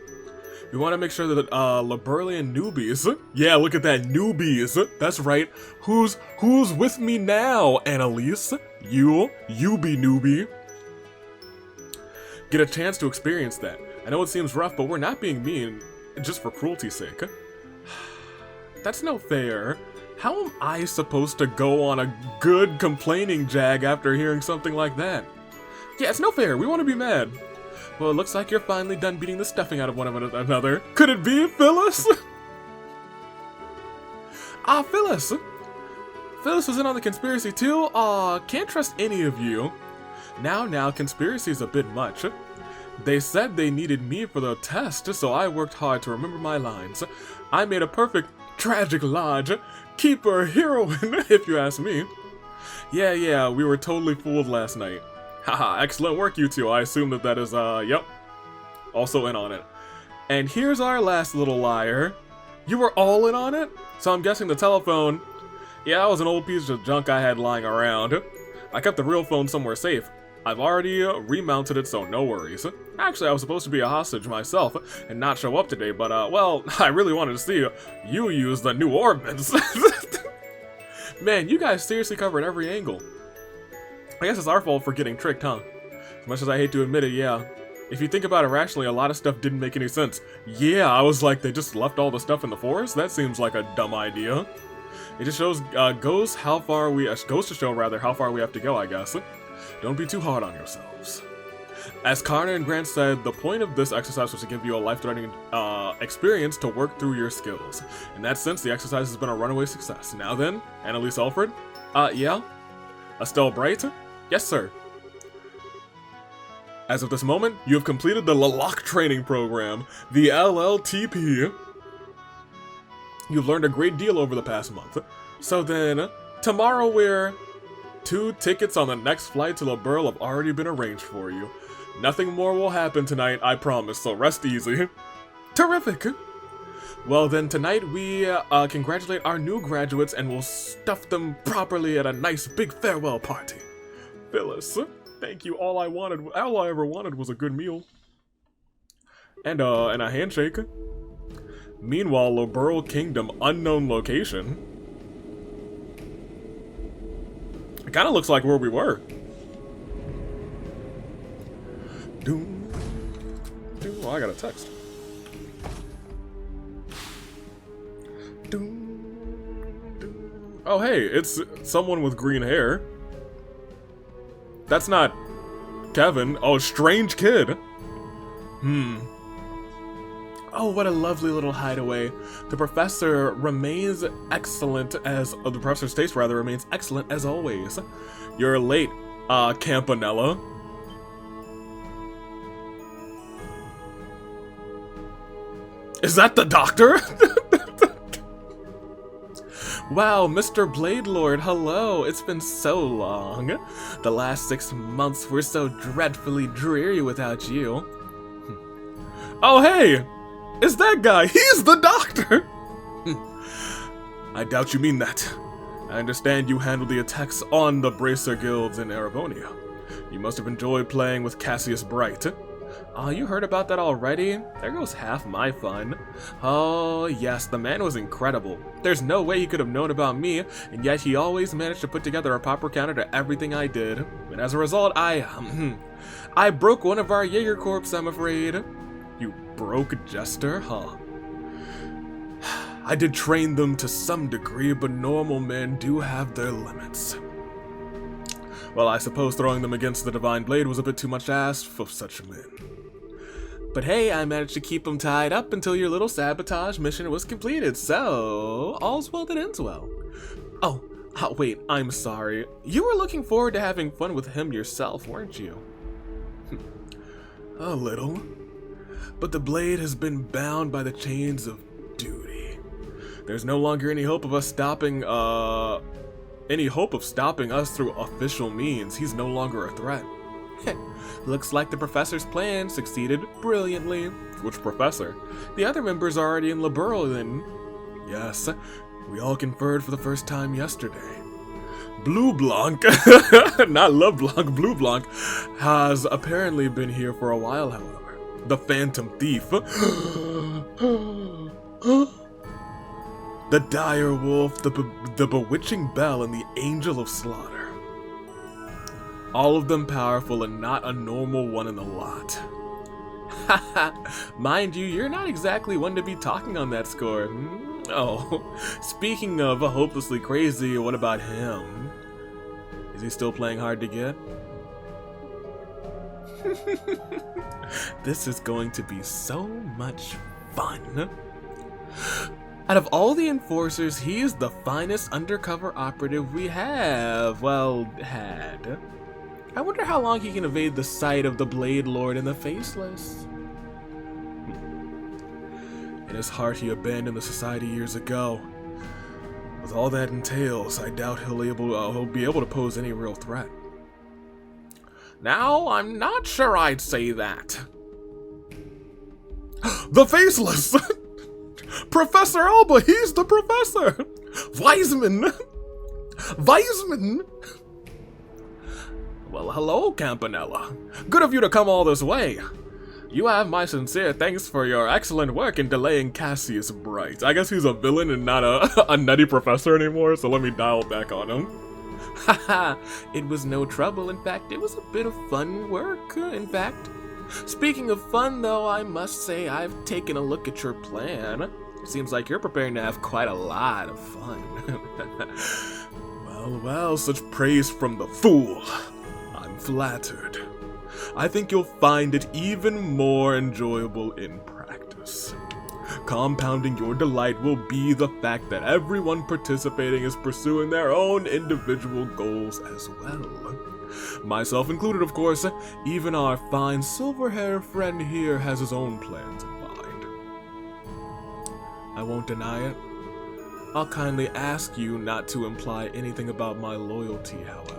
We want to make sure that Liberlian newbies, yeah, look at that, newbies, that's right, who's with me now, Annalise? You be newbie. Get a chance to experience that. I know it seems rough, but we're not being mean, just for cruelty's sake. That's no fair. How am I supposed to go on a good complaining jag after hearing something like that? Yeah, it's no fair. We want to be mad. Well, it looks like you're finally done beating the stuffing out of one of another. Could it be Phyllis? Phyllis! Phyllis was in on the conspiracy too? Aw, can't trust any of you. Now, conspiracy's a bit much. They said they needed me for the test, so I worked hard to remember my lines. I made a perfect tragic lodge. Keeper heroine, if you ask me. Yeah, we were totally fooled last night. Haha, excellent work, you two. I assume that is, yep. Also in on it. And here's our last little liar. You were all in on it? So I'm guessing the telephone... Yeah, that was an old piece of junk I had lying around. I kept the real phone somewhere safe. I've already remounted it, so no worries. Actually, I was supposed to be a hostage myself and not show up today, but, well, I really wanted to see you use the new orbits. Man, you guys seriously covered every angle. I guess it's our fault for getting tricked, huh? As much as I hate to admit it, yeah. If you think about it rationally, a lot of stuff didn't make any sense. Yeah, I was like, they just left all the stuff in the forest? That seems like a dumb idea. It just shows, goes to show rather how far we have to go, I guess. Don't be too hard on yourselves. As Karna and Grant said, the point of this exercise was to give you a life-threatening experience to work through your skills. In that sense, the exercise has been a runaway success. Now then, Annalise Alfred? Yeah? Estelle Bright? Yes, sir. As of this moment, you have completed the Lalak training program, the LLTP. You've learned a great deal over the past month. So then, tomorrow we're 2 tickets on the next flight to Liberl have already been arranged for you. Nothing more will happen tonight, I promise, so rest easy. Terrific! Well then, tonight we congratulate our new graduates and we'll stuff them properly at a nice big farewell party. Phyllis, thank you. All I ever wanted was a good meal. And a handshake. Meanwhile, Liberl Kingdom, unknown location. It kind of looks like where we were. Oh, I got a text. Oh, hey, it's someone with green hair. That's not Kevin. Oh, strange kid. Oh, what a lovely little hideaway. The professor remains excellent as... the professor's taste, rather, remains excellent as always. You're late, Campanella. Is that the doctor? Wow, Mr. Bladelord, hello. It's been so long. The last 6 months were so dreadfully dreary without you. Oh, hey! It's that guy! He's the doctor! I doubt you mean that. I understand you handled the attacks on the Bracer Guilds in Erebonia. You must have enjoyed playing with Cassius Bright. You heard about that already? There goes half my fun. Oh, yes, the man was incredible. There's no way he could have known about me, and yet he always managed to put together a proper counter to everything I did. And as a result, I broke one of our Jaeger Corps, I'm afraid. You broke Jester, huh? I did train them to some degree, but normal men do have their limits. Well, I suppose throwing them against the Divine Blade was a bit too much asked for such men. But hey, I managed to keep them tied up until your little sabotage mission was completed, so all's well that ends well. Oh, wait, I'm sorry. You were looking forward to having fun with him yourself, weren't you? A little. But the blade has been bound by the chains of duty. There's no longer any hope of us stopping, us through official means. He's no longer a threat. Looks like the professor's plan succeeded brilliantly. Which professor? The other members are already in Liberl, then. Yes, we all conferred for the first time yesterday. Blue Blanc, not LeBlanc, Blue Blanc, has apparently been here for a while, however. The Phantom Thief. The Dire Wolf, the Bewitching Bell, and the Angel of Slaughter. All of them powerful and not a normal one in the lot. Haha, mind you, you're not exactly one to be talking on that score. Oh, speaking of hopelessly crazy, what about him? Is he still playing hard to get? This is going to be so much fun. Out of all the enforcers, he is the finest undercover operative we have, had. I wonder how long he can evade the sight of the Blade Lord and the Faceless. In his heart, he abandoned the society years ago. With all that entails, I doubt he'll be able to pose any real threat. Now, I'm not sure I'd say that. The Faceless! Professor Alba, he's the professor! Wiseman! Well, hello, Campanella. Good of you to come all this way. You have my sincere thanks for your excellent work in delaying Cassius Bright. I guess he's a villain and not a nutty professor anymore, so let me dial back on him. Haha, it was no trouble. In fact, it was a bit of fun work, in fact. Speaking of fun, though, I must say I've taken a look at your plan. Seems like you're preparing to have quite a lot of fun. Well, such praise from the fool. I'm flattered. I think you'll find it even more enjoyable in practice. Compounding your delight will be the fact that everyone participating is pursuing their own individual goals as well. Myself included, of course. Even our fine silver-haired friend here has his own plans in mind. I won't deny it. I'll kindly ask you not to imply anything about my loyalty, however.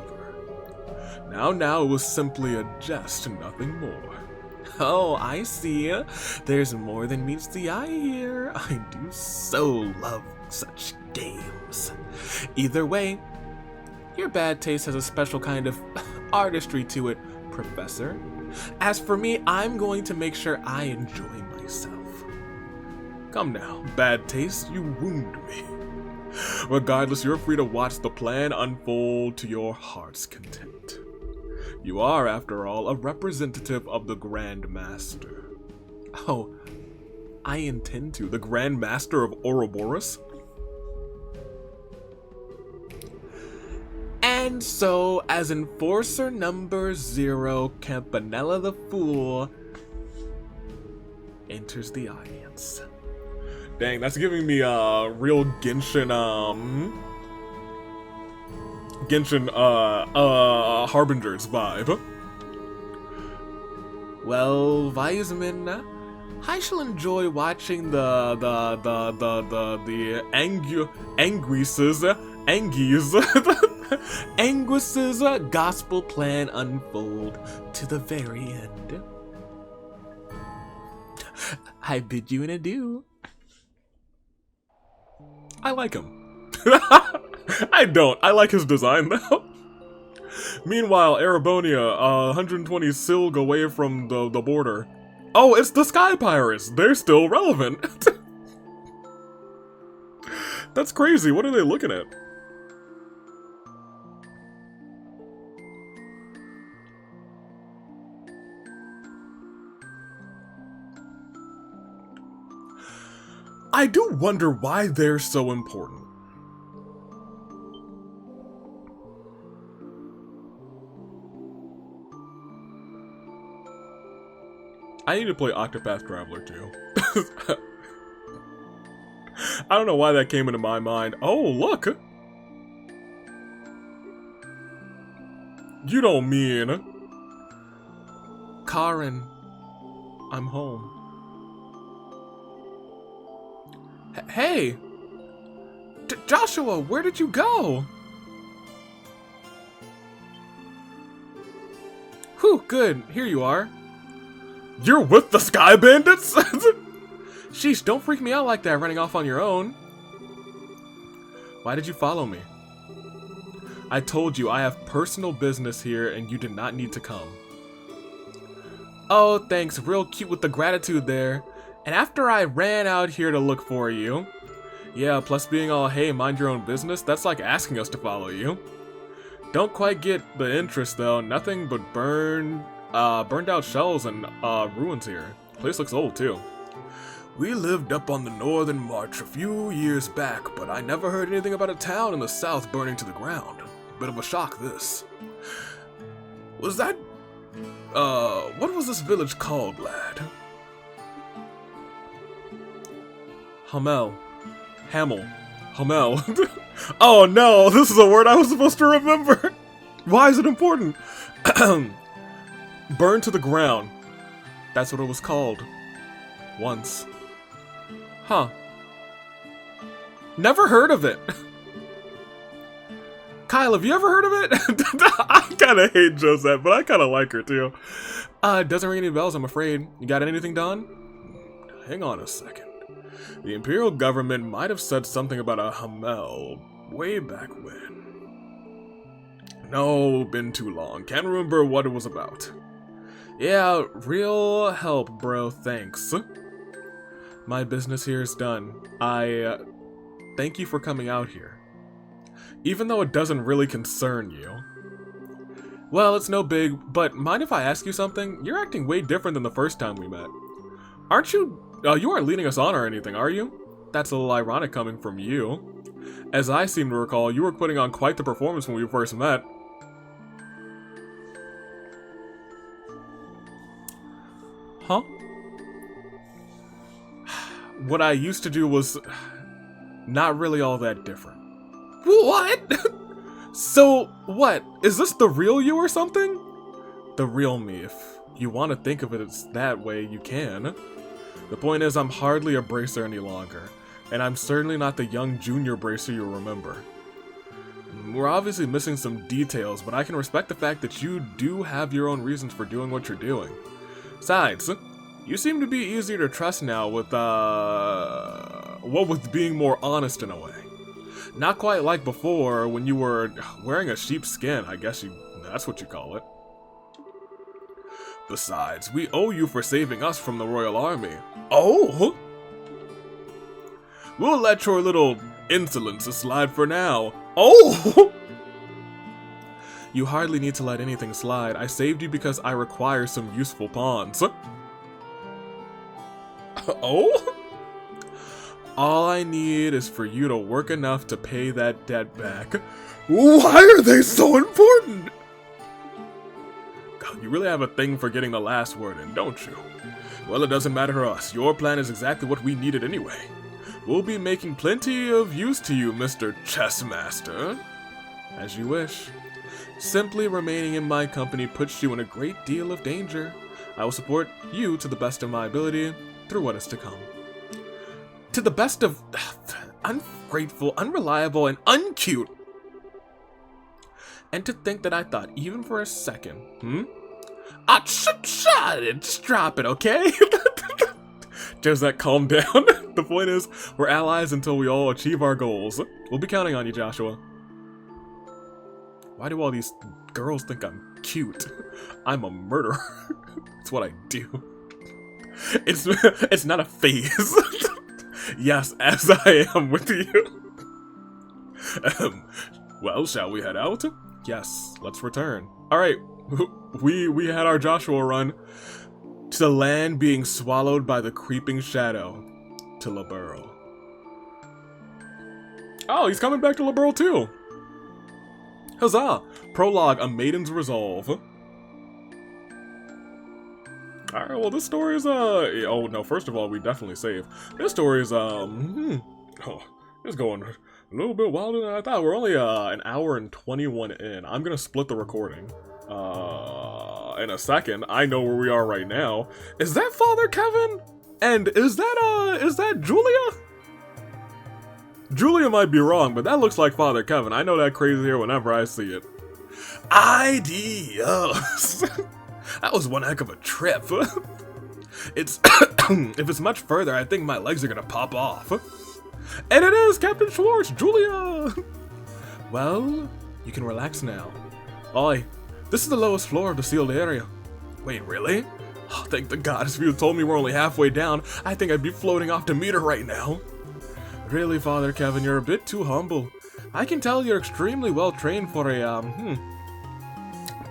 Now, it was simply a jest, nothing more. Oh, I see. There's more than meets the eye here. I do so love such games. Either way, your bad taste has a special kind of artistry to it, Professor. As for me, I'm going to make sure I enjoy myself. Come now, bad taste, you wound me. Regardless, you're free to watch the plan unfold to your heart's content. You are, after all, a representative of the Grand Master. Oh, I intend to. The Grand Master of Ouroboros? And so, as Enforcer number 0, Campanella the Fool enters the audience. Dang, that's giving me a real Genshin, Harbinger's vibe. Well, Wiseman, I shall enjoy watching the Anguis's gospel plan unfold to the very end. I bid you an adieu. I like him. I don't. I like his design, though. Meanwhile, Erebonia, 120 Silg away from the border. Oh, it's the Sky Pirates. They're still relevant. That's crazy. What are they looking at? I do wonder why they're so important. I need to play Octopath Traveler too. I don't know why that came into my mind. Oh, look! You don't mean... Karen, I'm home. Hey! Joshua, where did you go? Whew, good. Here you are. You're with the Sky Bandits? Sheesh, don't freak me out like that, running off on your own. Why did you follow me? I told you I have personal business here and you did not need to come. Oh, thanks. Real cute with the gratitude there. And after I ran out here to look for you, yeah, plus being all, hey, mind your own business, that's like asking us to follow you. Don't quite get the interest though, nothing but burned out shells and ruins here. Place looks old too. We lived up on the Northern March a few years back, but I never heard anything about a town in the south burning to the ground. Bit of a shock, this. Was that, what was this village called, lad? Hamel. Oh no, this is a word I was supposed to remember. Why is it important? Burned to the ground. That's what it was called. Once. Huh. Never heard of it. Kyle, have you ever heard of it? I kinda hate Josette, but I kinda like her too. Doesn't ring any bells, I'm afraid. You got anything done? Hang on a second. The Imperial government might have said something about a Hamel way back when. No, been too long. Can't remember what it was about. Yeah, real help, bro. Thanks. My business here is done. I thank you for coming out here. Even though it doesn't really concern you. Well, it's no big, but mind if I ask you something? You're acting way different than the first time we met. Aren't you... you aren't leading us on or anything, are you? That's a little ironic coming from you. As I seem to recall, you were putting on quite the performance when we first met. Huh? What I used to do was not really all that different. What? So, what? Is this the real you or something? The real me, if you want to think of it as that way, you can. The point is, I'm hardly a bracer any longer, and I'm certainly not the young junior bracer you remember. We're obviously missing some details, but I can respect the fact that you do have your own reasons for doing what you're doing. Besides, you seem to be easier to trust now with, with being more honest in a way. Not quite like before when you were wearing a sheep's skin, I guess that's what you call it. Besides, we owe you for saving us from the Royal Army. Oh? We'll let your little insolence slide for now. Oh! You hardly need to let anything slide. I saved you because I require some useful pawns. Oh? All I need is for you to work enough to pay that debt back. Why are they so important? God, you really have a thing for getting the last word in, don't you? Well, it doesn't matter to us. Your plan is exactly what we needed anyway. We'll be making plenty of use to you, Mr. Chessmaster. As you wish. Simply remaining in my company puts you in a great deal of danger. I will support you to the best of my ability through what is to come. To the best of... ungrateful, unreliable, and uncute. And to think that I thought, even for a second, just drop it, okay? Does that calm down? The point is, we're allies until we all achieve our goals. We'll be counting on you, Joshua. Why do all these girls think I'm cute? I'm a murderer. It's what I do. It's not a phase. Yes, as I am with you. Well, shall we head out? Yes, let's return. Alright, we had our Joshua run to the land being swallowed by the creeping shadow to Liberl. Oh, he's coming back to Liberl too. Huzzah! Prologue, A Maiden's Resolve. Alright, well this story is, oh no, first of all, we definitely save. This story is, it's going a little bit wilder than I thought. We're only, an hour and 21 in. I'm gonna split the recording, in a second. I know where we are right now. Is that Father Kevin? And is that Julia? Julia might be wrong, but that looks like Father Kevin. I know that crazy hair whenever I see it. Ideos! That was one heck of a trip. It's if it's much further, I think my legs are gonna pop off. And it is Captain Schwartz, Julia. Well, you can relax now. Oi, this is the lowest floor of the sealed area. Wait, really? Oh, thank the gods! If you had told me we're only halfway down, I think I'd be floating off Demeter right now. Really, Father Kevin, you're a bit too humble. I can tell you're extremely well trained for a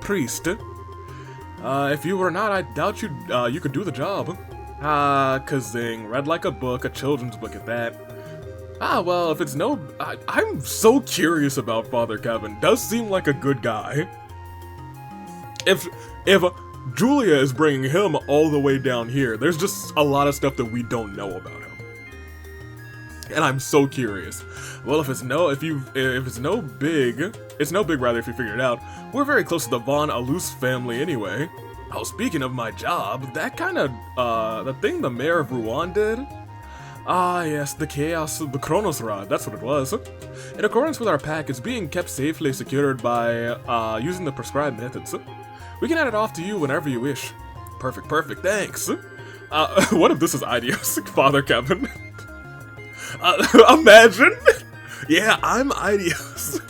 priest. If you were not, I doubt you could do the job. Kazing. Read like a book, a children's book at that. Well, if it's no... I'm so curious about Father Kevin. Does seem like a good guy. If Julia is bringing him all the way down here, there's just a lot of stuff that we don't know about him. And I'm so curious. Well, if it's no big rather if you figure it out. We're very close to the Von Alus family anyway. Oh, speaking of my job, that kind of, the thing the mayor of Rouen did? Ah, yes, the Chronos Rod, that's what it was. In accordance with our pack, it's being kept safely secured by, using the prescribed methods. We can hand it off to you whenever you wish. Perfect, thanks. What if this is Ideos, Father Kevin? Imagine! Yeah, I'm Ideos.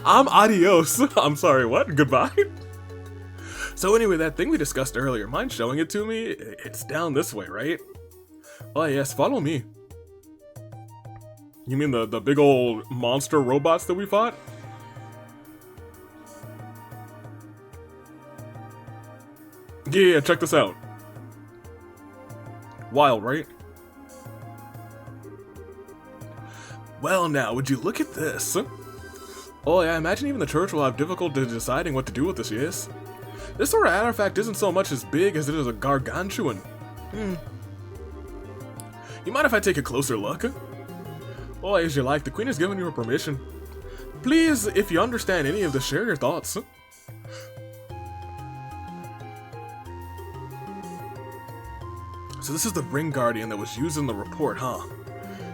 I'm Adios. I'm sorry, what? Goodbye? So anyway, that thing we discussed earlier, mind showing it to me? It's down this way, right? Oh yes, follow me. You mean the big old monster robots that we fought? Yeah, check this out. Wild, right? Well now, would you look at this? Oh yeah, I imagine even the church will have difficulty deciding what to do with this, yes? This sort of artifact isn't so much as big as it is a gargantuan. You mind if I take a closer look? Oh, as you like, the queen has given you her permission. Please, if you understand any of this, share your thoughts. So this is the Ring Guardian that was used in the report, huh?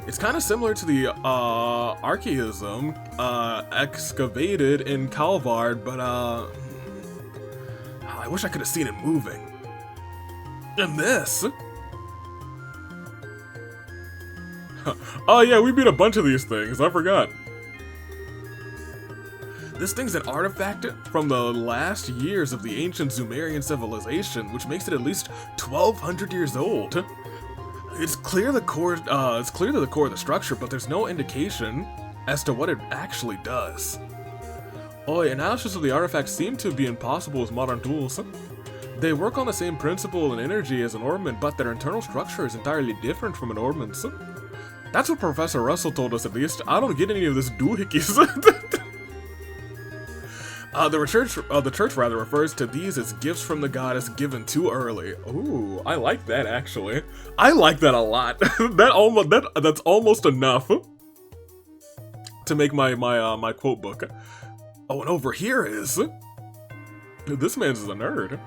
It's kind of similar to the archaism excavated in Calvard, but I wish I could have seen it moving. And this? Oh yeah, we beat a bunch of these things, I forgot. This thing's an artifact from the last years of the ancient Sumerian civilization, which makes it at least 1,200 years old. It's clear the core. It's clear to the core of the structure, but there's no indication as to what it actually does. Analysis of the artifacts seem to be impossible with modern tools. They work on the same principle and energy as an ornament, but their internal structure is entirely different from an ornament's. That's what Professor Russell told us, at least. I don't get any of this doohickeys. The church rather refers to these as gifts from the goddess given too early. Ooh, I like that actually. I like that a lot. That's almost enough to make my quote book. Oh, and over here is this man's a nerd.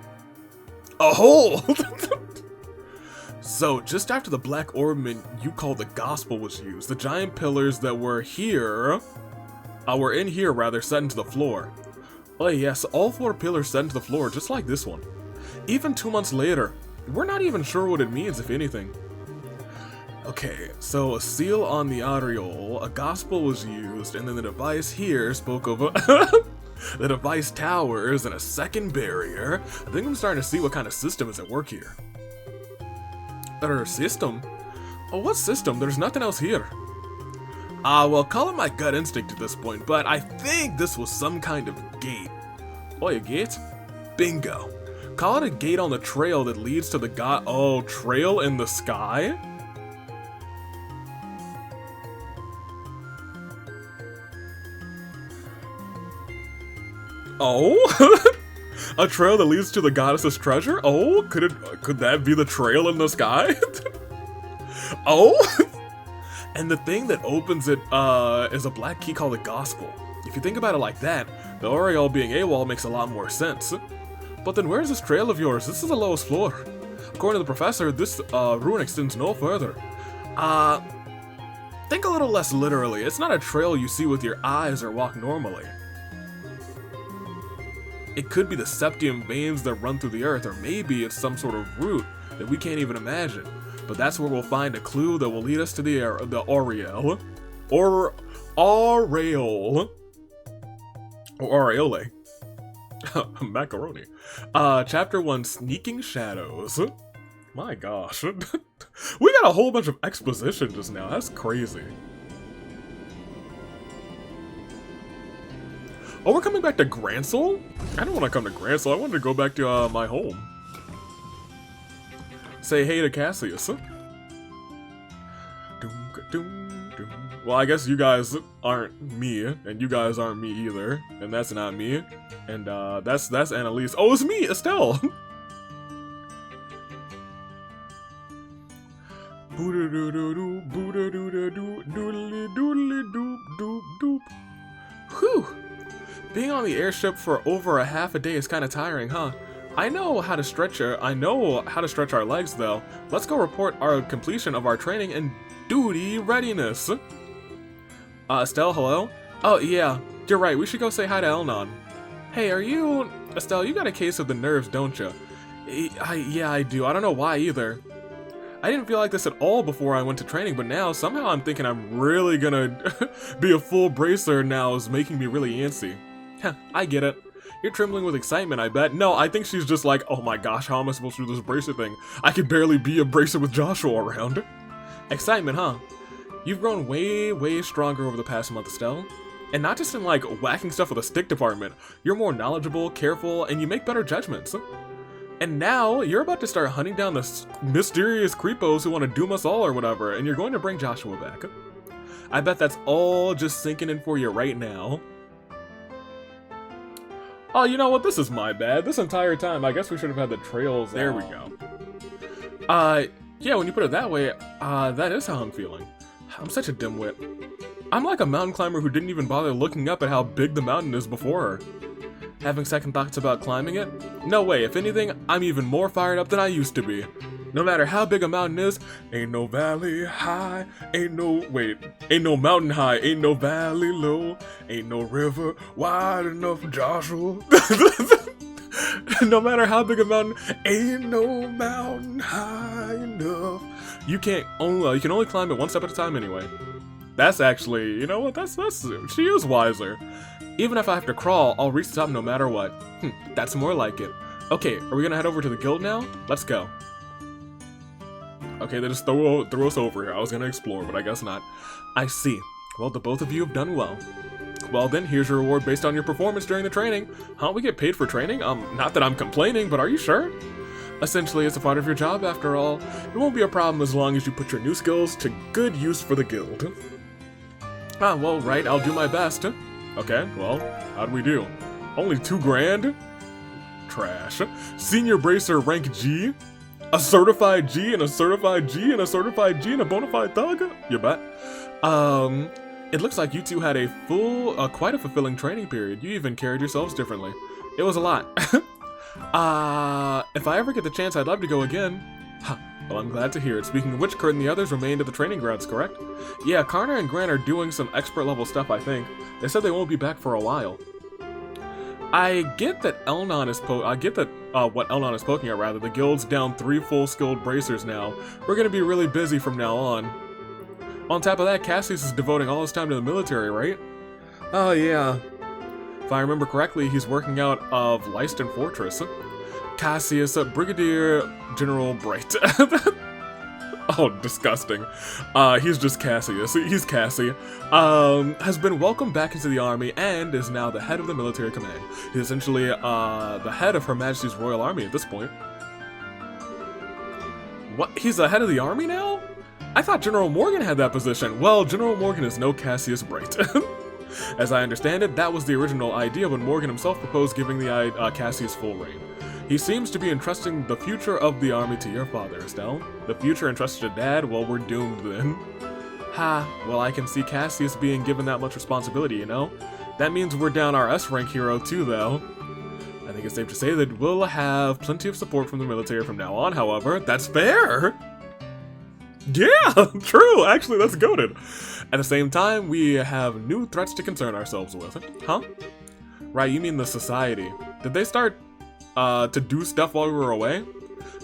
A hole. So just after the black ornament you call the gospel was used, the giant pillars that were in here rather set into the floor. Oh yes, all 4 pillars set into the floor, just like this one. Even 2 months later, we're not even sure what it means, if anything. Okay, so a seal on the aureole, a gospel was used, and then the device here spoke of the device towers and a second barrier. I think I'm starting to see what kind of system is at work here. Better system? Oh, what system? There's nothing else here. Well, call it my gut instinct at this point, but I think this was some kind of gate. Oh, a gate? Bingo. Call it a gate on the trail that leads to the trail in the sky? Oh? A trail that leads to the goddess's treasure? Oh, could that be the trail in the sky? Oh? And the thing that opens it is a black key called the Gospel. If you think about it like that, the aureole being AWOL makes a lot more sense. But then where's this trail of yours? This is the lowest floor. According to the professor, this ruin extends no further. Think a little less literally. It's not a trail you see with your eyes or walk normally. It could be the septium veins that run through the earth, or maybe it's some sort of route that we can't even imagine. But that's where we'll find a clue that will lead us to the aureole. Aureole. Or aureole. Macaroni. Chapter 1, Sneaking Shadows. My gosh. We got a whole bunch of exposition just now. That's crazy. Oh, we're coming back to Gransel? I don't want to come to Gransel. I wanted to go back to my home. Say hey to Cassius. Well, I guess you guys aren't me, and you guys aren't me either, and that's not me, and that's Annalise. Oh, it's me, Estelle. Whew. Being on the airship for over a half a day is kind of tiring, huh? I know how to stretch our legs though. Let's go report our completion of our training and duty readiness. Estelle, hello? Oh yeah, you're right, we should go say hi to Elnon. Hey, are you... Estelle, you got a case of the nerves, don't you? Yeah, I do. I don't know why either. I didn't feel like this at all before I went to training, but now somehow I'm thinking I'm really gonna be a full bracer now is making me really antsy. Heh, I get it. You're trembling with excitement, I bet. No, I think she's just like, oh my gosh, how am I supposed to do this bracer thing? I could barely be a bracer with Joshua around. Excitement, huh? You've grown way, way stronger over the past month, Estelle. And not just in like whacking stuff with a stick department. You're more knowledgeable, careful, and you make better judgments. And now, you're about to start hunting down the mysterious creepos who want to doom us all or whatever, and you're going to bring Joshua back. I bet that's all just sinking in for you right now. Oh, you know what? This is my bad. This entire time, I guess we should have had the trails. There we go. Yeah, when you put it that way, that is how I'm feeling. I'm such a dimwit. I'm like a mountain climber who didn't even bother looking up at how big the mountain is before her. Having second thoughts about climbing it? No way, if anything, I'm even more fired up than I used to be. No matter how big a mountain is, ain't no valley high, ain't no mountain high, ain't no valley low, ain't no river wide enough, Joshua. No matter how big a mountain, ain't no mountain high enough. You can only climb it one step at a time anyway. That's actually, you know what, she is wiser. Even if I have to crawl, I'll reach the top no matter what. That's more like it. Okay, are we gonna head over to the guild now? Let's go. Okay, they just throw us over here. I was gonna explore, but I guess not. I see. Well, the both of you have done well. Well then, here's your reward based on your performance during the training. Huh, we get paid for training? Not that I'm complaining, but are you sure? Essentially, it's a part of your job after all. It won't be a problem as long as you put your new skills to good use for the guild. Ah, well, right, I'll do my best. Okay, well, how'd we do? Only 2 grand? Trash. Senior Bracer rank G? A certified G and a certified G and a certified G and a bona fide thug? You bet. It looks like you two had a quite a fulfilling training period. You even carried yourselves differently. It was a lot. If I ever get the chance, I'd love to go again. Huh. Well, I'm glad to hear it. Speaking of which, Kurt and the others remained at the training grounds, correct? Yeah, Karna and Grant are doing some expert level stuff, I think. They said they won't be back for a while. I get that what Elnon is poking at, rather. The guild's down 3 full-skilled bracers now. We're gonna be really busy from now on. On top of that, Cassius is devoting all his time to the military, right? Oh, yeah. If I remember correctly, he's working out of Leiston Fortress. Cassius, Brigadier General Bright. Oh, disgusting. He's just Cassius. He's Cassie. Has been welcomed back into the army and is now the head of the military command. He's essentially, the head of Her Majesty's Royal Army at this point. What? He's the head of the army now? I thought General Morgan had that position. Well, General Morgan is no Cassius Bright. As I understand it, that was the original idea when Morgan himself proposed giving the Cassius full reign. He seems to be entrusting the future of the army to your father, Estelle. The future entrusted to Dad? Well, we're doomed then. Ha, well, I can see Cassius being given that much responsibility, you know? That means we're down our S-rank hero too, though. I think it's safe to say that we'll have plenty of support from the military from now on, however. That's fair! Yeah, true, actually, that's goated. At the same time, we have new threats to concern ourselves with. Huh? Right, you mean the society. Did they start to do stuff while we were away?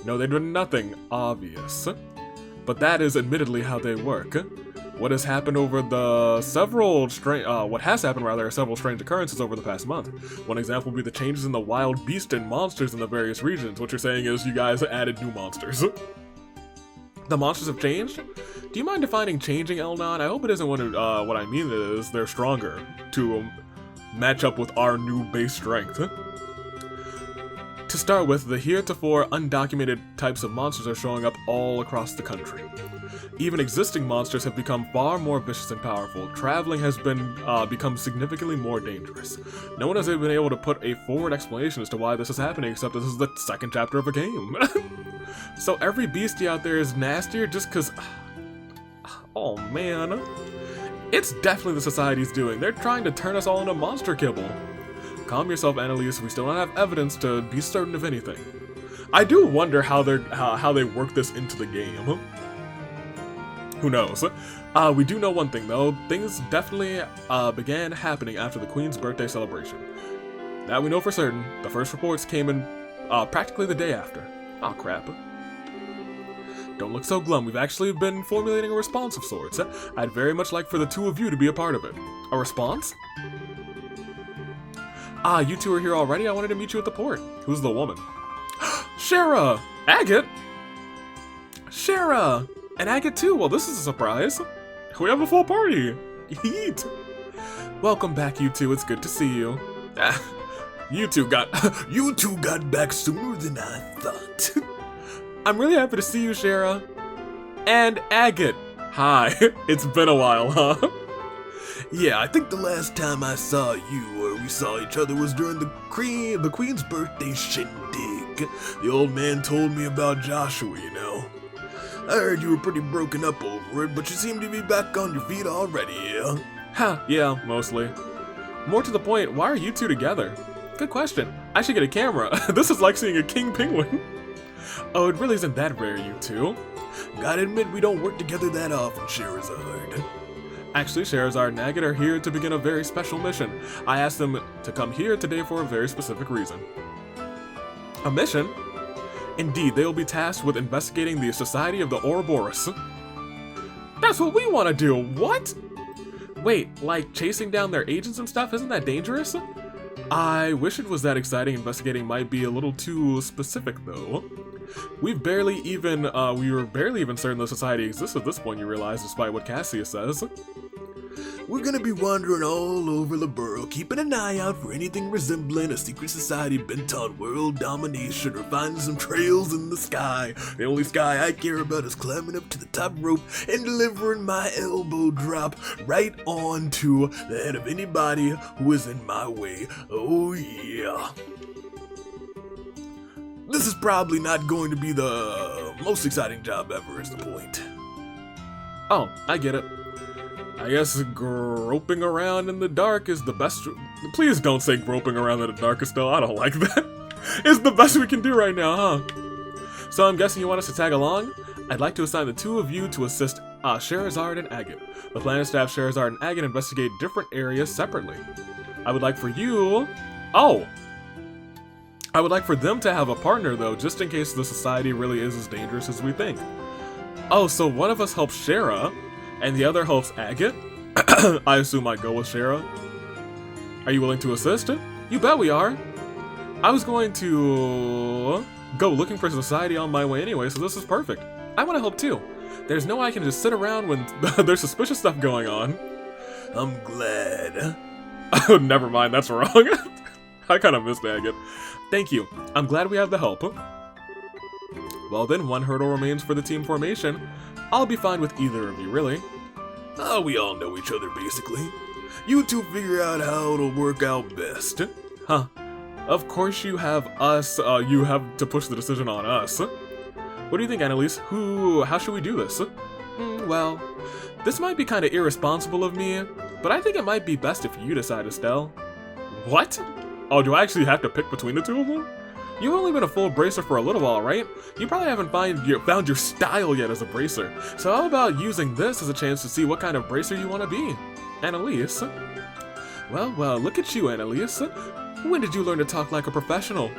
No, they did nothing obvious. But that is admittedly how they work. What has happened are several strange occurrences over the past month. One example would be the changes in the wild beast and monsters in the various regions. What you're saying is you guys added new monsters. The monsters have changed? Do you mind defining changing, Elnon? I hope it isn't what I mean is they're stronger to match up with our new base strength. To start with, the heretofore undocumented types of monsters are showing up all across the country. Even existing monsters have become far more vicious and powerful. Traveling has become significantly more dangerous. No one has been able to put a forward explanation as to why this is happening, except this is the second chapter of a game. So every beastie out there is nastier just cause... Oh man. It's definitely the society's doing. They're trying to turn us all into monster kibble. Calm yourself, Annalise. We still don't have evidence to be certain of anything. I do wonder how they work this into the game. Who knows? We do know one thing though. Things definitely began happening after the Queen's birthday celebration. That we know for certain. The first reports came in practically the day after. Aw, crap. Don't look so glum. We've actually been formulating a response of sorts. I'd very much like for the two of you to be a part of it. A response? Ah, you two are here already? I wanted to meet you at the port. Who's the woman? Shara! Agate? Shara! And Agate too? Well, this is a surprise. We have a full party. Yeet! Welcome back, you two. It's good to see you. You two got back sooner than I thought. I'm really happy to see you, Shara. And Agate. Hi. It's been a while, huh? Yeah, I think the last time I saw you or we saw each other was during the Queen's birthday shindig. The old man told me about Joshua, you know. I heard you were pretty broken up over it, but you seem to be back on your feet already, yeah? Huh, yeah, mostly. More to the point, why are you two together? Good question. I should get a camera. This is like seeing a king penguin. Oh, it really isn't that rare, you two. Gotta admit, we don't work together that often, Scheherazade. Actually, Scheherazade and Agate are here to begin a very special mission. I asked them to come here today for a very specific reason. A mission? Indeed, they will be tasked with investigating the Society of the Ouroboros. That's what we want to do, what? Wait, like chasing down their agents and stuff? Isn't that dangerous? I wish it was that exciting. Investigating might be a little too specific, though. We were barely even certain the society exists at this point, you realize, despite what Cassius says. We're gonna be wandering all over the borough, keeping an eye out for anything resembling a secret society bent on world domination or finding some trails in the sky. The only sky I care about is climbing up to the top rope and delivering my elbow drop right onto the head of anybody who is in my way. Oh yeah. This is probably not going to be the most exciting job ever, is the point. Oh, I get it. I guess groping around in the dark is the best. Please don't say groping around in the dark, Estelle. I don't like that. It's the best we can do right now, huh? So I'm guessing you want us to tag along? I'd like to assign the two of you to assist Scheherazade and Agate. The plan is to have Scheherazade and Agate investigate different areas separately. I would like for you... Oh! I would like for them to have a partner, though, just in case the society really is as dangerous as we think. Oh, so one of us helps Shara, and the other helps Agate? I assume I go with Shara. Are you willing to assist? You bet we are. I was going to go looking for society on my way anyway, so this is perfect. I want to help too. There's no way I can just sit around when there's suspicious stuff going on. I'm glad. Oh, never mind, that's wrong. I kind of missed Agate. Thank you. I'm glad we have the help. Well then, one hurdle remains for the team formation. I'll be fine with either of you, really. Oh, we all know each other, basically. You two figure out how it'll work out best. Huh. Of course you have us, you have to push the decision on us. What do you think, Annalise? How should we do this? Well, this might be kind of irresponsible of me, but I think it might be best if you decide, Estelle. What? Oh, do I actually have to pick between the two of them? You've only been a full bracer for a little while, right? You probably haven't found your style yet as a bracer. So how about using this as a chance to see what kind of bracer you want to be? Annalise? Well, look at you, Annalise. When did you learn to talk like a professional?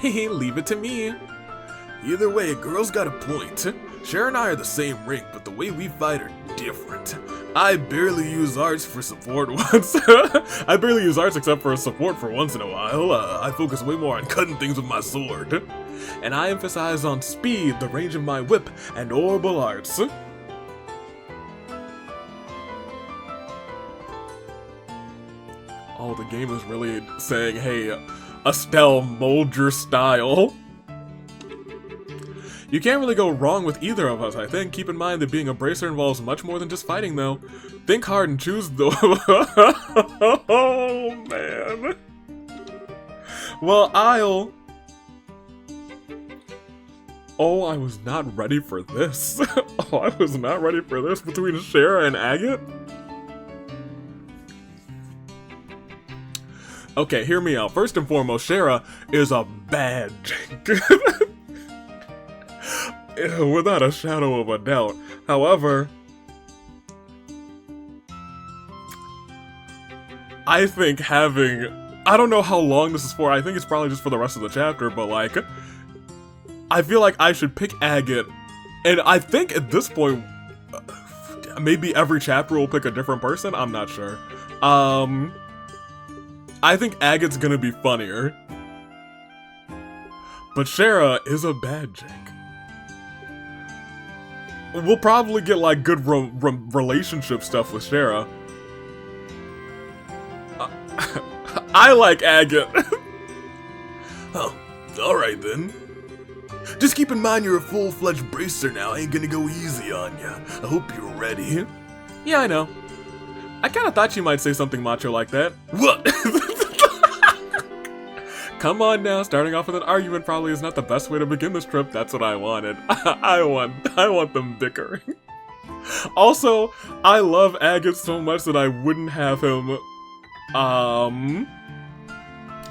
Hehe, leave it to me. Either way, a girl's got a point. Cher and I are the same rank, but the way we fight are different. I barely use arts for support once. I barely use arts except for support for once in a while. I focus way more on cutting things with my sword. And I emphasize on speed, the range of my whip, and orbital arts. Oh, the game is really saying, hey, Estelle, mold your style. You can't really go wrong with either of us, I think. Keep in mind that being a bracer involves much more than just fighting, though. Think hard and choose the... Oh, man. Well, Oh, I was not ready for this. Oh, I was not ready for this between Shara and Agate. Okay, hear me out. First and foremost, Shara is a bad chick. Without a shadow of a doubt. However, I think I don't know how long this is for, I think it's probably just for the rest of the chapter, but like, I feel like I should pick Agate, and I think at this point, maybe every chapter will pick a different person, I'm not sure. I think Agate's gonna be funnier, but Shara is a bad chick. We'll probably get like good relationship stuff with Shara. I like Agate. Oh, alright then. Just keep in mind you're a full-fledged bracer now. I ain't gonna go easy on ya. I hope you're ready. Yeah, I know. I kinda thought you might say something macho like that. What? Come on now, starting off with an argument probably is not the best way to begin this trip. That's what I wanted. I want them bickering. Also, I love Agate so much that I wouldn't have him,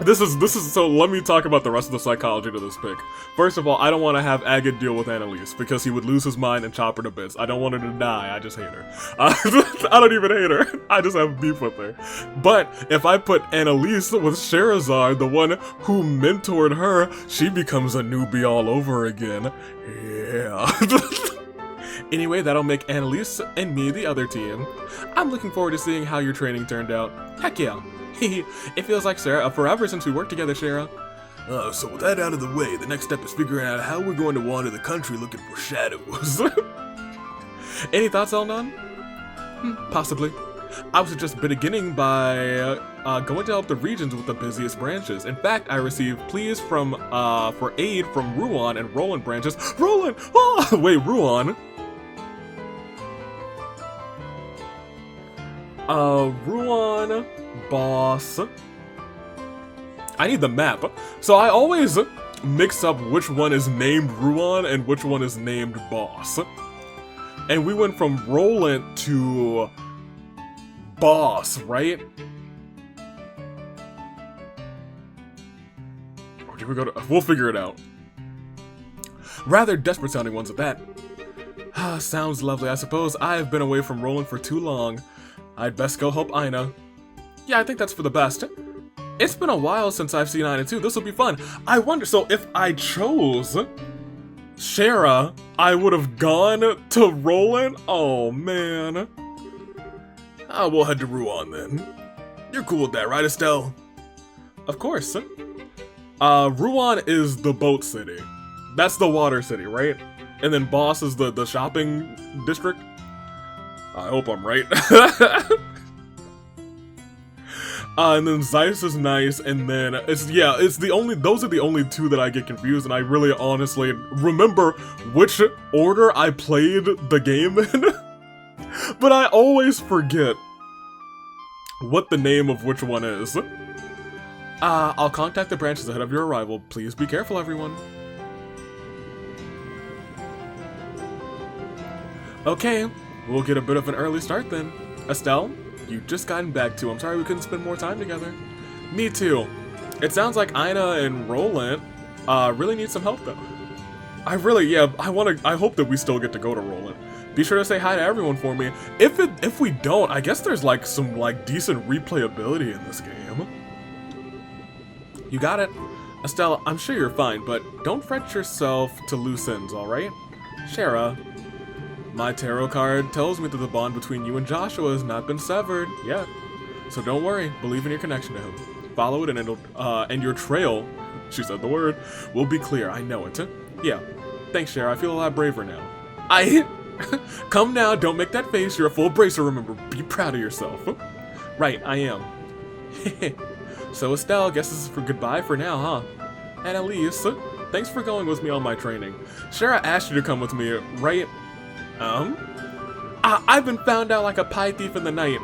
This is so let me talk about the rest of the psychology to this pick. First of all, I don't want to have Agate deal with Annalise because he would lose his mind and chop her to bits. I don't want her to die, I just hate her. I don't even hate her, I just have beef with her. But if I put Annalise with Scheherazade, the one who mentored her, she becomes a newbie all over again. Yeah. Anyway, that'll make Annalise and me the other team. I'm looking forward to seeing how your training turned out. Heck yeah. It feels like forever since we worked together, Shara. So with that out of the way, the next step is figuring out how we're going to wander the country looking for shadows. Any thoughts, Elnon? Possibly. I was just beginning by going to help the regions with the busiest branches. In fact, I received pleas from for aid from Ruan and Roland branches. Roland! Oh, wait, Ruan? Ruan, boss. I need the map. So I always mix up which one is named Ruan and which one is named boss. And we went from Roland to boss, right? Or did we go to... We'll figure it out. Rather desperate sounding ones at that. Sounds lovely. I suppose I've been away from Roland for too long. I'd best go help Aina. Yeah, I think that's for the best. It's been a while since I've seen Aina too. This will be fun. I wonder, so if I chose Shara, I would have gone to Roland? Oh, man. We'll head to Ruan then. You're cool with that, right, Estelle? Of course. Ruan is the boat city. That's the water city, right? And then Boss is the shopping district. I hope I'm right. And then Zeiss is nice, and then those are the only two that I get confused, and I really honestly remember which order I played the game in. But I always forget what the name of which one is. I'll contact the branches ahead of your arrival. Please be careful, everyone. Okay, we'll get a bit of an early start then. Estelle, you just gotten back too. I'm sorry we couldn't spend more time together. Me too. It sounds like Aina and Roland really need some help though. I hope that we still get to go to Roland. Be sure to say hi to everyone for me. If we don't, I guess there's like some decent replayability in this game. You got it. Estelle, I'm sure you're fine, but don't fret yourself to loose ends, alright? Shara, my tarot card tells me that the bond between you and Joshua has not been severed yet. So don't worry, believe in your connection to him. Follow it and your trail, she said the word, will be clear, I know it. Yeah, thanks Shara, I feel a lot braver now. Come now, don't make that face, you're a full bracer, remember, be proud of yourself. Right, I am. So Estelle, guess this is for goodbye for now, huh? Annalise, thanks for going with me on my training. Shara asked you to come with me, right? I've been found out like a pie thief in the night.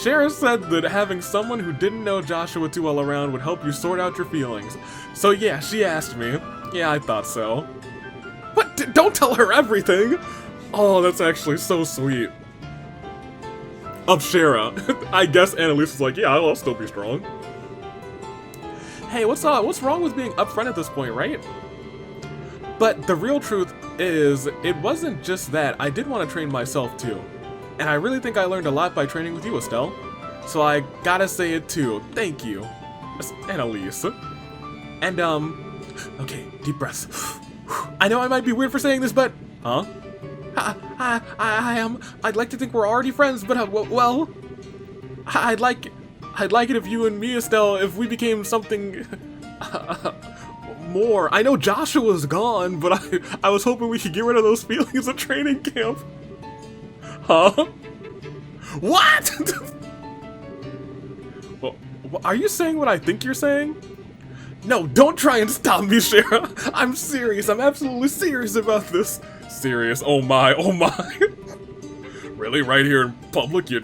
Shara said that having someone who didn't know Joshua too well around would help you sort out your feelings. So yeah, she asked me. Yeah, I thought so. What? Don't tell her everything! Oh, that's actually so sweet. Of Shara. I guess Annalise is like, yeah, I'll still be strong. Hey, what's wrong with being upfront at this point, right? But the real truth is, it wasn't just that. I did want to train myself too. And I really think I learned a lot by training with you, Estelle. So I gotta say it too. Thank you, Annalise. And, okay, deep breaths. I know I might be weird for saying this, but, huh? I'd like to think we're already friends, but, well, I'd like it if you and me, Estelle, if we became something more. I know Joshua's gone, but I was hoping we could get rid of those feelings at training camp. Huh? What? Well, are you saying what I think you're saying? No, don't try and stop me, Shara. I'm serious. I'm absolutely serious about this. Serious? Oh my, oh my. Really? Right here in public? You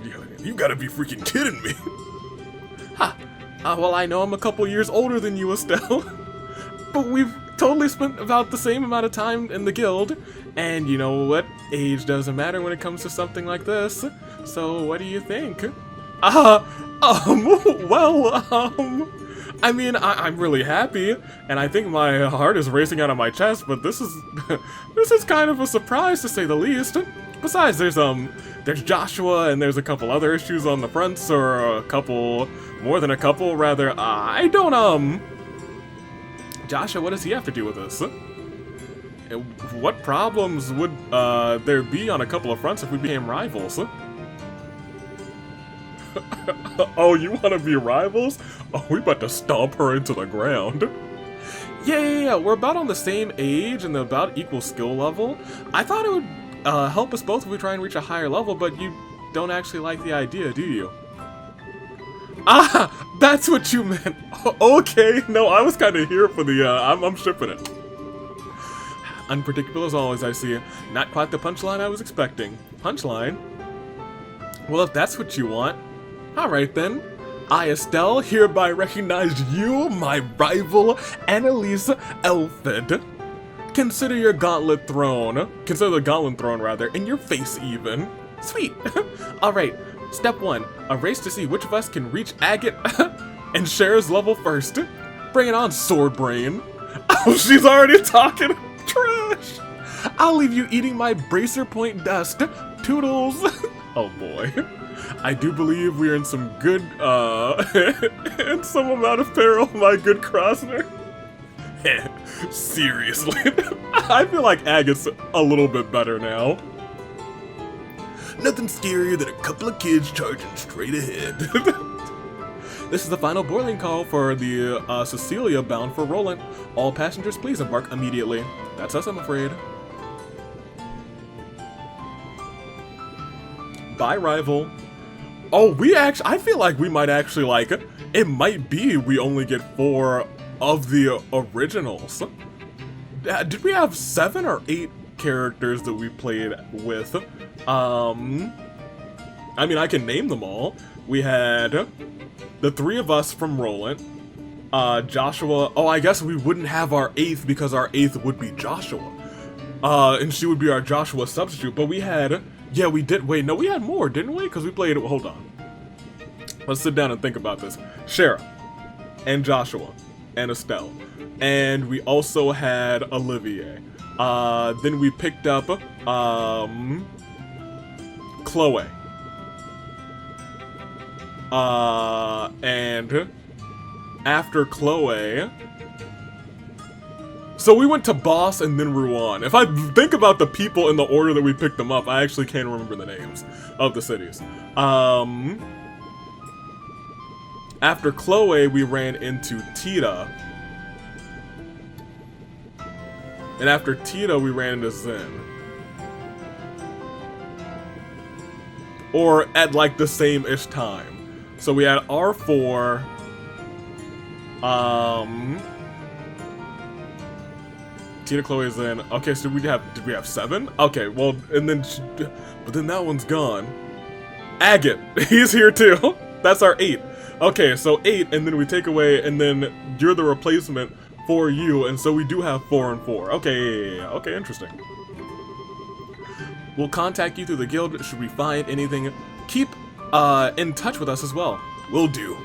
gotta be freaking kidding me. Ha. Well, I know I'm a couple years older than you, Estelle. But totally spent about the same amount of time in the guild. And you know what? Age doesn't matter when it comes to something like this. So what do you think? I mean, I'm really happy, and I think my heart is racing out of my chest, but this is this is kind of a surprise to say the least. Besides, there's Joshua, and there's a couple other issues on the fronts, or a couple, more than a couple, rather. I don't, Joshua, what does he have to do with this? What problems would there be on a couple of fronts if we became rivals? Oh, you want to be rivals? Oh, we about to stomp her into the ground. Yeah, we're about on the same age and about equal skill level. I thought it would help us both if we try and reach a higher level, but you don't actually like the idea, do you? Ah, that's what you meant. Okay, no, I was kind of here for the, I'm shipping it. Unpredictable as always, I see. Not quite the punchline I was expecting. Punchline? Well, if that's what you want. Alright then. I, Estelle, hereby recognize you, my rival, A-Anelace-Senpai. Consider your gauntlet thrown. Consider the gauntlet thrown, rather, in your face even. Sweet. Alright, step 1. A race to see which of us can reach Agate and Cher's level first. Bring it on, sword brain. Oh, she's already talking trash. I'll leave you eating my bracer point dust. Toodles. Oh boy. I do believe we are in some good, in some amount of peril, my good Krosner. Seriously. I feel like Agate's a little bit better now. Nothing scarier than a couple of kids charging straight ahead. This is the final boarding call for the Cecilia bound for Roland. All passengers, please embark immediately. That's us, I'm afraid. Bye, rival. Oh, I feel like we might actually, like, it might be we only get 4 of the originals. Did we have 7 or 8 characters that we played with? I mean, I can name them all. We had the 3 of us from Roland, Joshua. Oh, I guess we wouldn't have our 8th because our 8th would be Joshua. And she would be our Joshua substitute, but we had... Yeah, we did. Wait, no, we had more, didn't we? Because we played it. Hold on. Let's sit down and think about this. Shara and Joshua and Estelle. And we also had Olivier. Then we picked up Chloe. And after Chloe... So we went to Boss and then Rouen. If I think about the people in the order that we picked them up, I actually can't remember the names of the cities. After Chloe, we ran into Tita. And after Tita, we ran into Zen. Or at like the same-ish time. So we had R4, Tita, Chloe, Zen. Okay, so did we have 7? Okay, well, and then, but then that one's gone. Agate, he's here too. That's our 8. Okay, so 8, and then we take away, and then you're the replacement for you, and so we do have 4 and 4. Okay, okay, interesting. We'll contact you through the guild should we find anything. Keep in touch with us as well. Will do.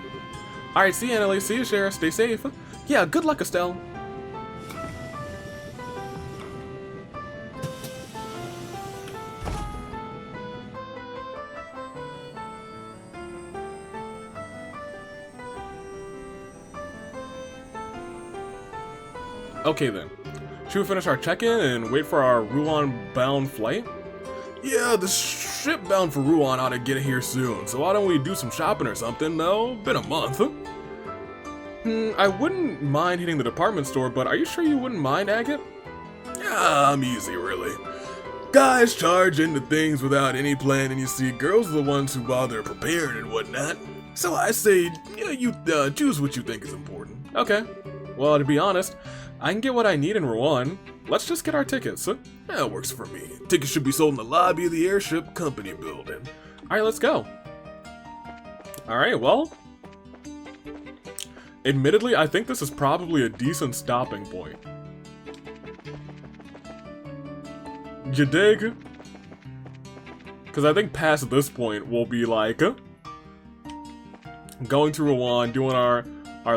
Alright, see you, Annalise. See you, Shara. Stay safe. Yeah, good luck, Estelle. Okay then, should we finish our check-in and wait for our Rouen-bound flight? Yeah, the ship bound for Rouen ought to get here soon, so why don't we do some shopping or something, though? Been a month. I wouldn't mind hitting the department store, but are you sure you wouldn't mind, Agate? Yeah, I'm easy, really. Guys charge into things without any plan, and you see, girls are the ones who bother preparing and whatnot. So I say, yeah, you choose what you think is important. Okay. Well, to be honest, I can get what I need in Rouen. Let's just get our tickets. That works for me. Tickets should be sold in the lobby of the airship company building. Alright, let's go. Alright, well... Admittedly, I think this is probably a decent stopping point. You dig? Because I think past this point, we'll be like, going to Rouen, doing our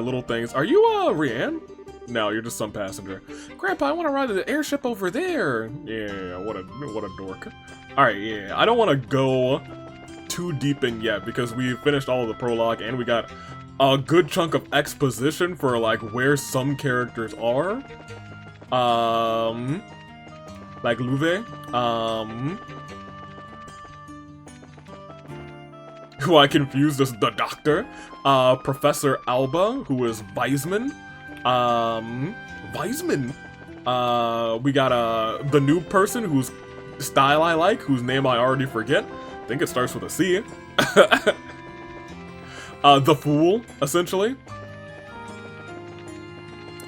little things. Are you, Rianne? No, you're just some passenger. Grandpa, I want to ride the airship over there. Yeah, what a dork. Alright, yeah, I don't want to go too deep in yet because we finished all of the prologue and we got a good chunk of exposition for, like, where some characters are. Like Louve. Who I confused as the Doctor. Professor Alba, who is Weisman. Weisman. We got the new person whose style I like, whose name I already forget. I think it starts with a C. The Fool, essentially.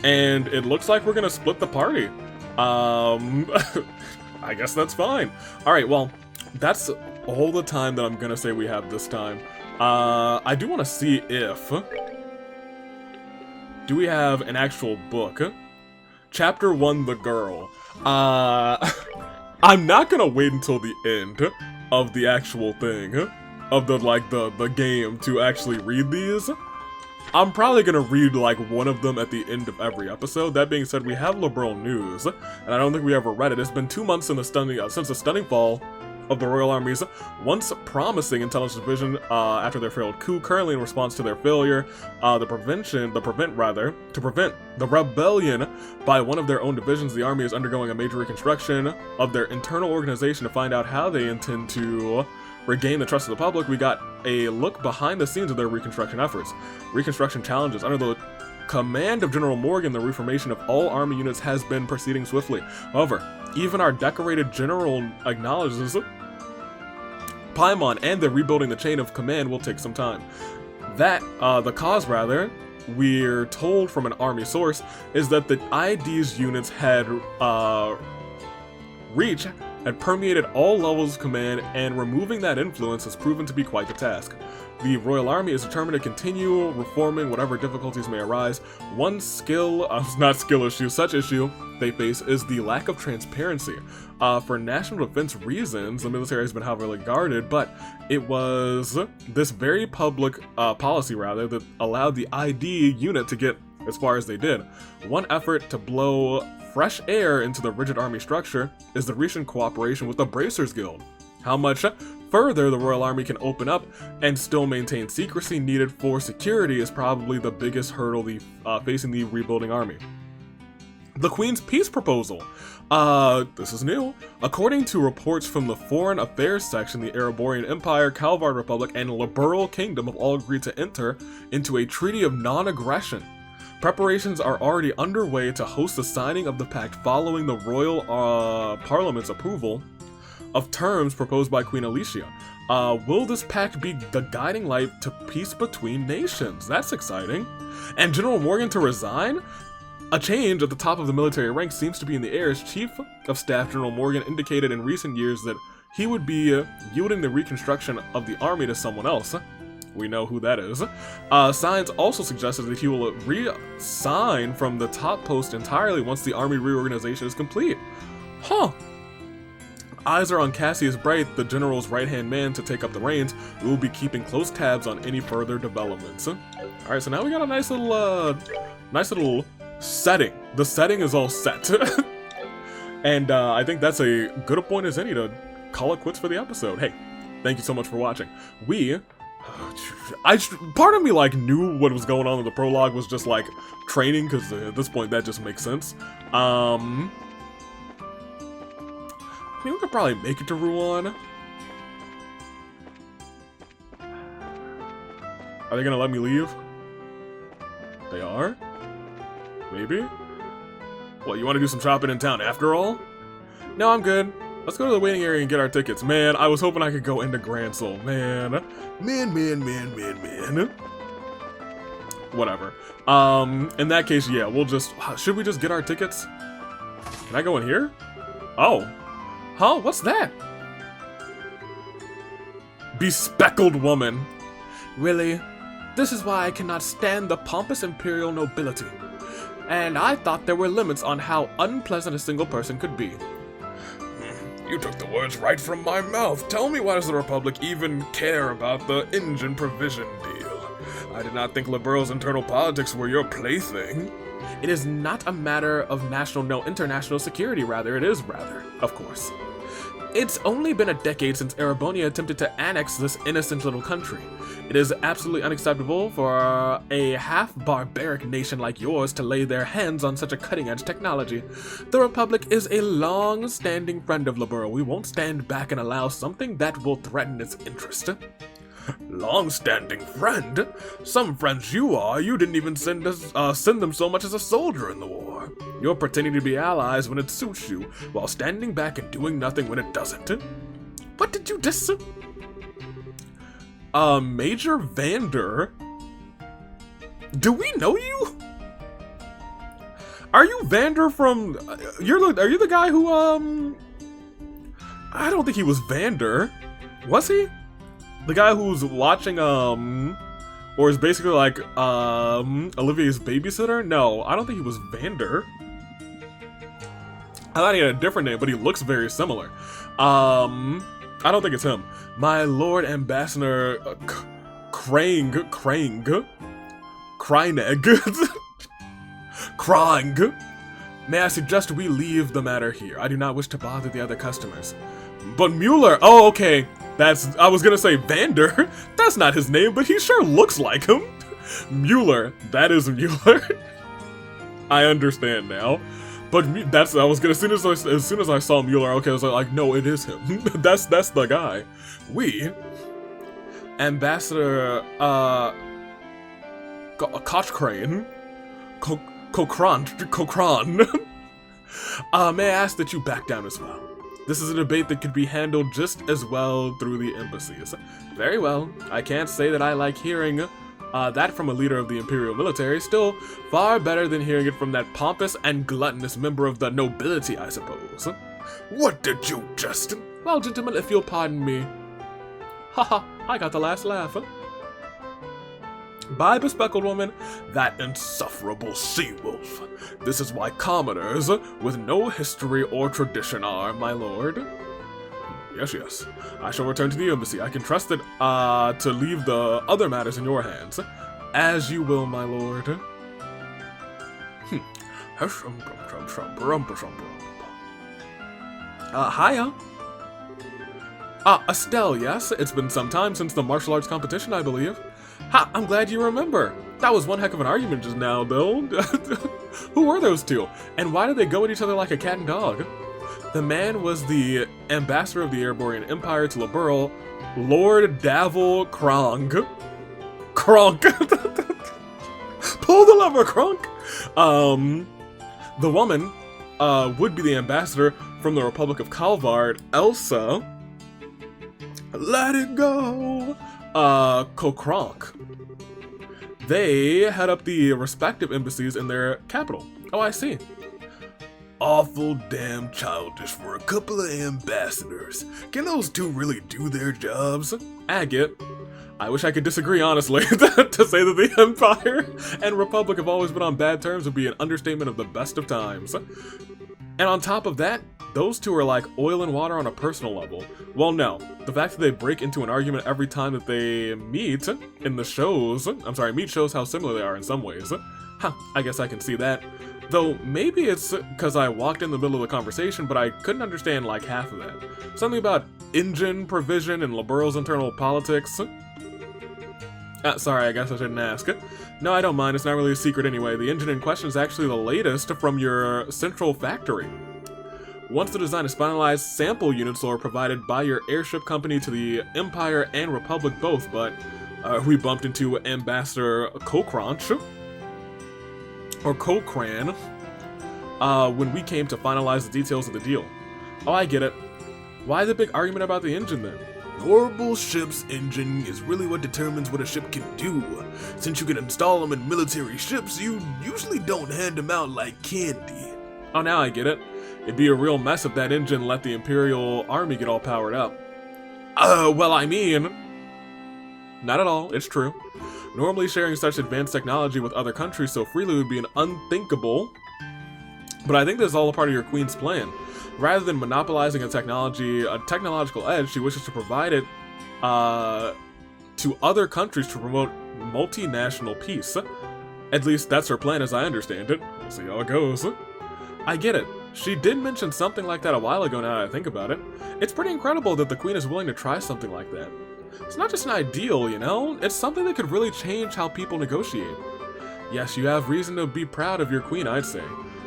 And it looks like we're gonna split the party. I guess that's fine. Alright, well, that's all the time that I'm gonna say we have this time. I do want to see if... Do we have an actual book? Chapter 1, The Girl. I'm not gonna wait until the end of the actual thing, of the game to actually read these. I'm probably gonna read like one of them at the end of every episode. That being said, we have liberal news, and I don't think we ever read it. It's been 2 months since the stunning fall of the Royal Army's once promising intelligence division after their failed coup. Currently, in response to their failure, to prevent the rebellion by one of their own divisions, the army is undergoing a major reconstruction of their internal organization to find out how they intend to regain the trust of the public. We got a look behind the scenes of their reconstruction efforts. Reconstruction challenges. Under the command of General Morgan, the reformation of all army units has been proceeding swiftly. However, even our decorated general acknowledges Paimon and the rebuilding the chain of command will take some time. The cause, we're told from an army source, is that the ID's units had permeated all levels of command, and removing that influence has proven to be quite the task. The Royal Army is determined to continue reforming whatever difficulties may arise. One such issue they face is the lack of transparency. For national defense reasons, the military has been heavily guarded, but it was this very public policy that allowed the ID unit to get as far as they did. One effort to blow fresh air into the rigid army structure is the recent cooperation with the Bracers Guild. How much further the Royal Army can open up and still maintain secrecy needed for security is probably the biggest hurdle facing the rebuilding army. The Queen's peace proposal. This is new. According to reports from the Foreign Affairs section, the Ereborian Empire, Calvard Republic, and Liberal Kingdom have all agreed to enter into a treaty of non-aggression. Preparations are already underway to host the signing of the pact following the Royal Parliament's approval of terms proposed by Queen Alicia. Will this pact be the guiding light to peace between nations? That's exciting. And General Morgan to resign? A change at the top of the military ranks seems to be in the air, as Chief of Staff General Morgan indicated in recent years that he would be yielding the reconstruction of the army to someone else. We know who that is. Signs also suggested that he will resign from the top post entirely once the army reorganization is complete. Huh. Eyes are on Cassius Bright, the general's right-hand man, to take up the reins. We will be keeping close tabs on any further developments. Alright, so now we got a nice little setting. The setting is all set. And I think that's a good a point as any to call it quits for the episode. Hey, thank you so much for watching. Part of me like knew what was going on in the prologue was just like training, because at this point that just makes sense. I mean, we could probably make it to Rouen. Are they gonna let me leave? They are? Maybe? What, you want to do some shopping in town after all? No, I'm good. Let's go to the waiting area and get our tickets. Man, I was hoping I could go into Grand Soul. Man. Whatever. In that case, yeah, we'll just... Should we just get our tickets? Can I go in here? Oh. Huh? What's that? Bespeckled woman. Really? This is why I cannot stand the pompous imperial nobility. And I thought there were limits on how unpleasant a single person could be. You took the words right from my mouth. Tell me, why does the Republic even care about the engine provision deal? I did not think liberals' internal politics were your plaything. It is not a matter of international security, rather. It is rather, of course. It's only been a decade since Erebonia attempted to annex this innocent little country. It is absolutely unacceptable for a half-barbaric nation like yours to lay their hands on such a cutting-edge technology. The Republic is a long-standing friend of Liberal. We won't stand back and allow something that will threaten its interest. Long-standing friend? Some friends you are, you didn't even send them so much as a soldier in the war. You're pretending to be allies when it suits you, while standing back and doing nothing when it doesn't. What did you just... Major Vander? Do we know you? Are you Vander from... are you the guy who, I don't think he was Vander. Was he? The guy who's watching, or is basically like, Olivia's babysitter? No, I don't think he was Vander. I thought he had a different name, but he looks very similar. I don't think it's him. My Lord Ambassador, Krang. May I suggest we leave the matter here? I do not wish to bother the other customers. But Mueller, oh, okay. I was gonna say Vander. That's not his name, but he sure looks like him. Mueller, that is Mueller. I understand now. But I was gonna, as soon as I saw Mueller, okay, I was like, no, it is him. that's the guy. We, Ambassador, Cochrane, Cochran, may I ask that you back down as well? This is a debate that could be handled just as well through the embassies. Very well. I can't say that I like hearing that from a leader of the Imperial military. Still, far better than hearing it from that pompous and gluttonous member of the nobility, I suppose. What did you just... Well, gentlemen, if you'll pardon me. Haha, I got the last laugh. By bespeckled woman, that insufferable sea-wolf. This is why commoners with no history or tradition are, my lord. Yes. I shall return to the embassy. I can trust it to leave the other matters in your hands. As you will, my lord. Hiya. Estelle, yes? It's been some time since the martial arts competition, I believe. Ha! I'm glad you remember. That was one heck of an argument just now, though. Who were those two? And why did they go at each other like a cat and dog? The man was the ambassador of the Airborne Empire to Liberal, Lord Davil Kronk. Pull the lever, Kronk! The woman would be the ambassador from the Republic of Calvard, Elsa. Let it go! Kokronk. They head up the respective embassies in their capital. Oh, I see. Awful damn childish for a couple of ambassadors. Can those two really do their jobs? Agate. I wish I could disagree, honestly. To say that the Empire and Republic have always been on bad terms would be an understatement of the best of times. And on top of that, those two are like oil and water on a personal level. Well, no. The fact that they break into an argument every time that they meet in the shows, meet shows how similar they are in some ways. Huh, I guess I can see that. Though, maybe it's because I walked in the middle of the conversation, but I couldn't understand like half of that. Something about engine provision and Liberal's internal politics. Sorry, I guess I shouldn't ask. No, I don't mind, it's not really a secret anyway. The engine in question is actually the latest from your central factory. Once the design is finalized, sample units are provided by your airship company to the Empire and Republic both, but we bumped into Ambassador Kokranch, or Kokran, when we came to finalize the details of the deal. Oh, I get it. Why the big argument about the engine then? Horrible ship's engine is really what determines what a ship can do. Since you can install them in military ships, you usually don't hand them out like candy. Oh, now I get it. It'd be a real mess if that engine let the Imperial Army get all powered up. Well, I mean... Not at all, it's true. Normally sharing such advanced technology with other countries so freely would be an unthinkable But I think this is all a part of your queen's plan. Rather than monopolizing a technological edge, she wishes to provide it to other countries to promote multinational peace. At least that's her plan as I understand it. We'll see how it goes. I get it. She did mention something like that a while ago now that I think about it. It's pretty incredible that the queen is willing to try something like that. It's not just an ideal, you know? It's something that could really change how people negotiate. Yes, you have reason to be proud of your queen, I'd say.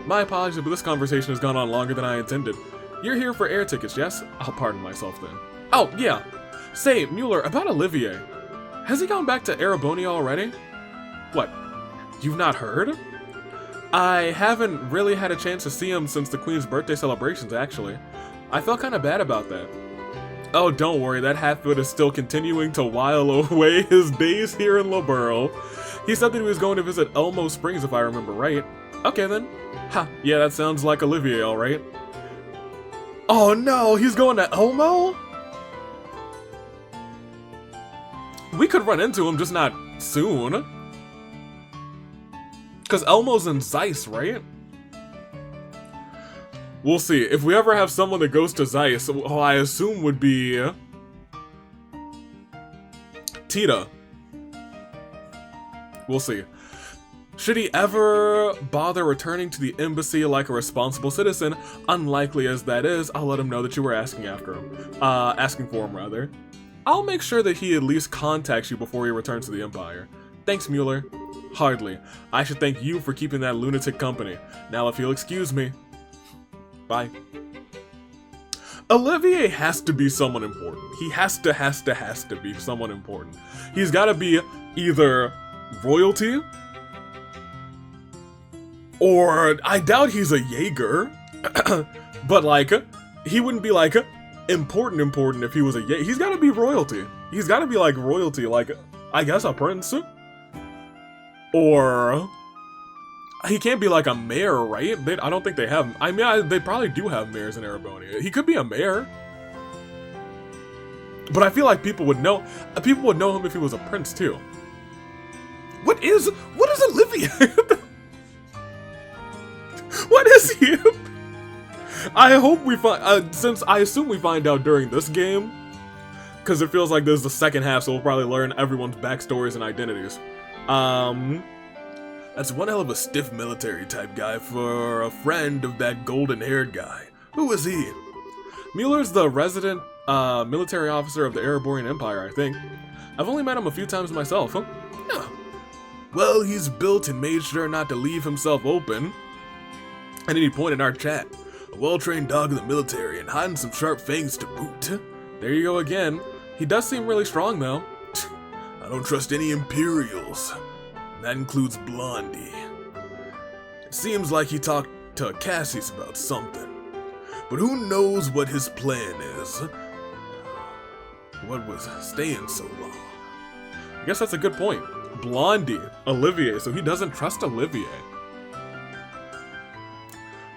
My apologies, but this conversation has gone on longer than I intended. You're here for air tickets, yes? I'll pardon myself then. Oh, yeah. Say, Mueller, about Olivier. Has he gone back to Erebonia already? What? You've not heard? I haven't really had a chance to see him since the Queen's birthday celebrations, actually. I felt kind of bad about that. Oh, don't worry, that half-wit is still continuing to while away his days here in Laburo. He said that he was going to visit Elmo Springs, if I remember right. Okay, then. Ha, yeah, that sounds like Olivier, alright. Oh no, he's going to Elmo? We could run into him, just not soon. Because Elmo's in Zeiss, right? We'll see. If we ever have someone that goes to Zeiss, who I assume would be Tita. We'll see. Should he ever bother returning to the embassy like a responsible citizen, unlikely as that is, I'll let him know that you were asking after him. Asking for him, rather. I'll make sure that he at least contacts you before he returns to the Empire. Thanks, Mueller. Hardly. I should thank you for keeping that lunatic company. Now if you'll excuse me. Bye. Olivier has to be someone important. He has to be someone important. He's gotta be either royalty, or I doubt he's a Jaeger, but like, he wouldn't be like important if he was a Jaeger. He's gotta be royalty. He's gotta be like royalty, like, I guess a prince. Or he can't be like a mayor, right? I don't think they have. I mean, they probably do have mayors in Erebonia. He could be a mayor, but I feel like people would know. People would know him if he was a prince too. What is Olivier? What is he? I hope we find. Since I assume we find out during this game, because it feels like this is the second half, so we'll probably learn everyone's backstories and identities. That's one hell of a stiff military type guy for a friend of that golden-haired guy. Who is he? Mueller's the resident military officer of the Ereborian Empire, I think. I've only met him a few times myself. Huh? Yeah. Well, he's built and made sure not to leave himself open at any point in our chat. A well-trained dog in the military and hiding some sharp fangs to boot. There you go again. He does seem really strong, though. I don't trust any Imperials. That includes Blondie. It seems like he talked to Cassius about something. But who knows what his plan is? What was staying so long? I guess that's a good point. Blondie. Olivier. So he doesn't trust Olivier.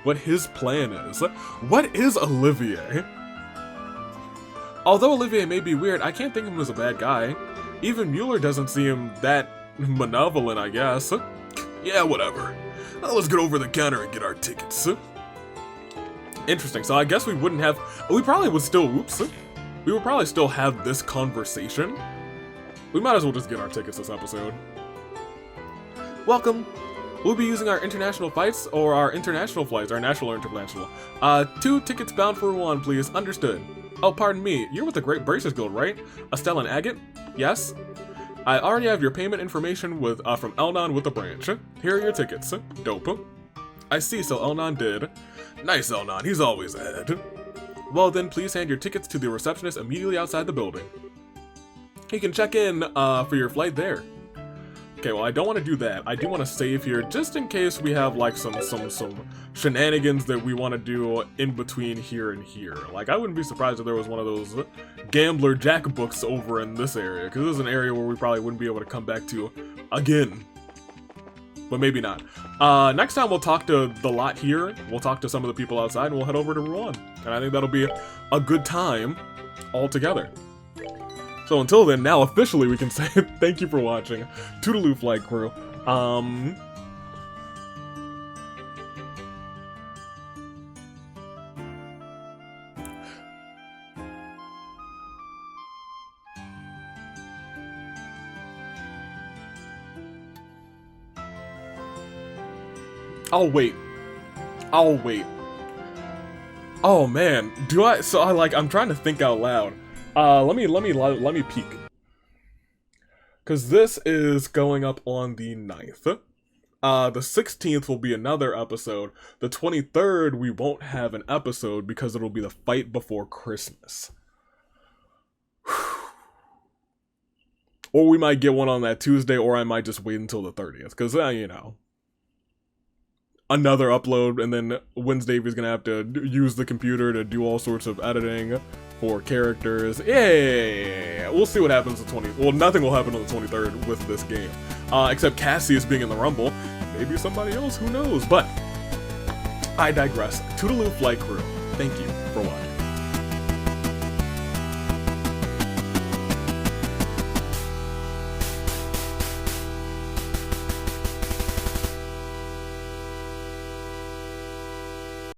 What his plan is. What is Olivier? Although Olivier may be weird, I can't think of him as a bad guy. Even Mueller doesn't see that malevolent, I guess. Yeah, whatever. Now let's get over the counter and get our tickets. Interesting, so I guess we wouldn't have... We probably would still... Oops. We would probably still have this conversation. We might as well just get our tickets this episode. Welcome. We'll be using our international flights, or our international flights, our national or international. 2 tickets bound for 1, please. Understood. Oh, pardon me. You're with the Great Braces Guild, right? Estelle and Agate? Yes? I already have your payment information with from Elnon with the branch. Here are your tickets. Dope. I see, so Elnon did. Nice, Elnon. He's always ahead. Well then, please hand your tickets to the receptionist immediately outside the building. You can check in for your flight there. Okay, well I don't want to do that. I do want to save here just in case we have like some shenanigans that we want to do in between here and here. Like I wouldn't be surprised if there was one of those Gambler Jack books over in this area, because this is an area where we probably wouldn't be able to come back to again. But maybe not. Next time we'll talk to the lot here. We'll talk to some of the people outside and we'll head over to Rouen. And I think that'll be a good time all together. So until then, now officially we can say thank you for watching. Toodaloo Flight Crew. I'll wait. I'll wait. Oh man, do I? So I'm trying to think out loud. Let me peek. Cause this is going up on the 9th. The 16th will be another episode. The 23rd, we won't have an episode because it'll be the fight before Christmas. Or we might get one on that Tuesday, or I might just wait until the 30th. Because, you know, another upload, and then Wednesday he's going to have to use the computer to do all sorts of editing for characters. Yeah. We'll see what happens the 20th. Well, nothing will happen on the 23rd with this game. Except Cassius being in the Rumble. Maybe somebody else, who knows? But I digress. Toodaloo Flight Crew, thank you for watching.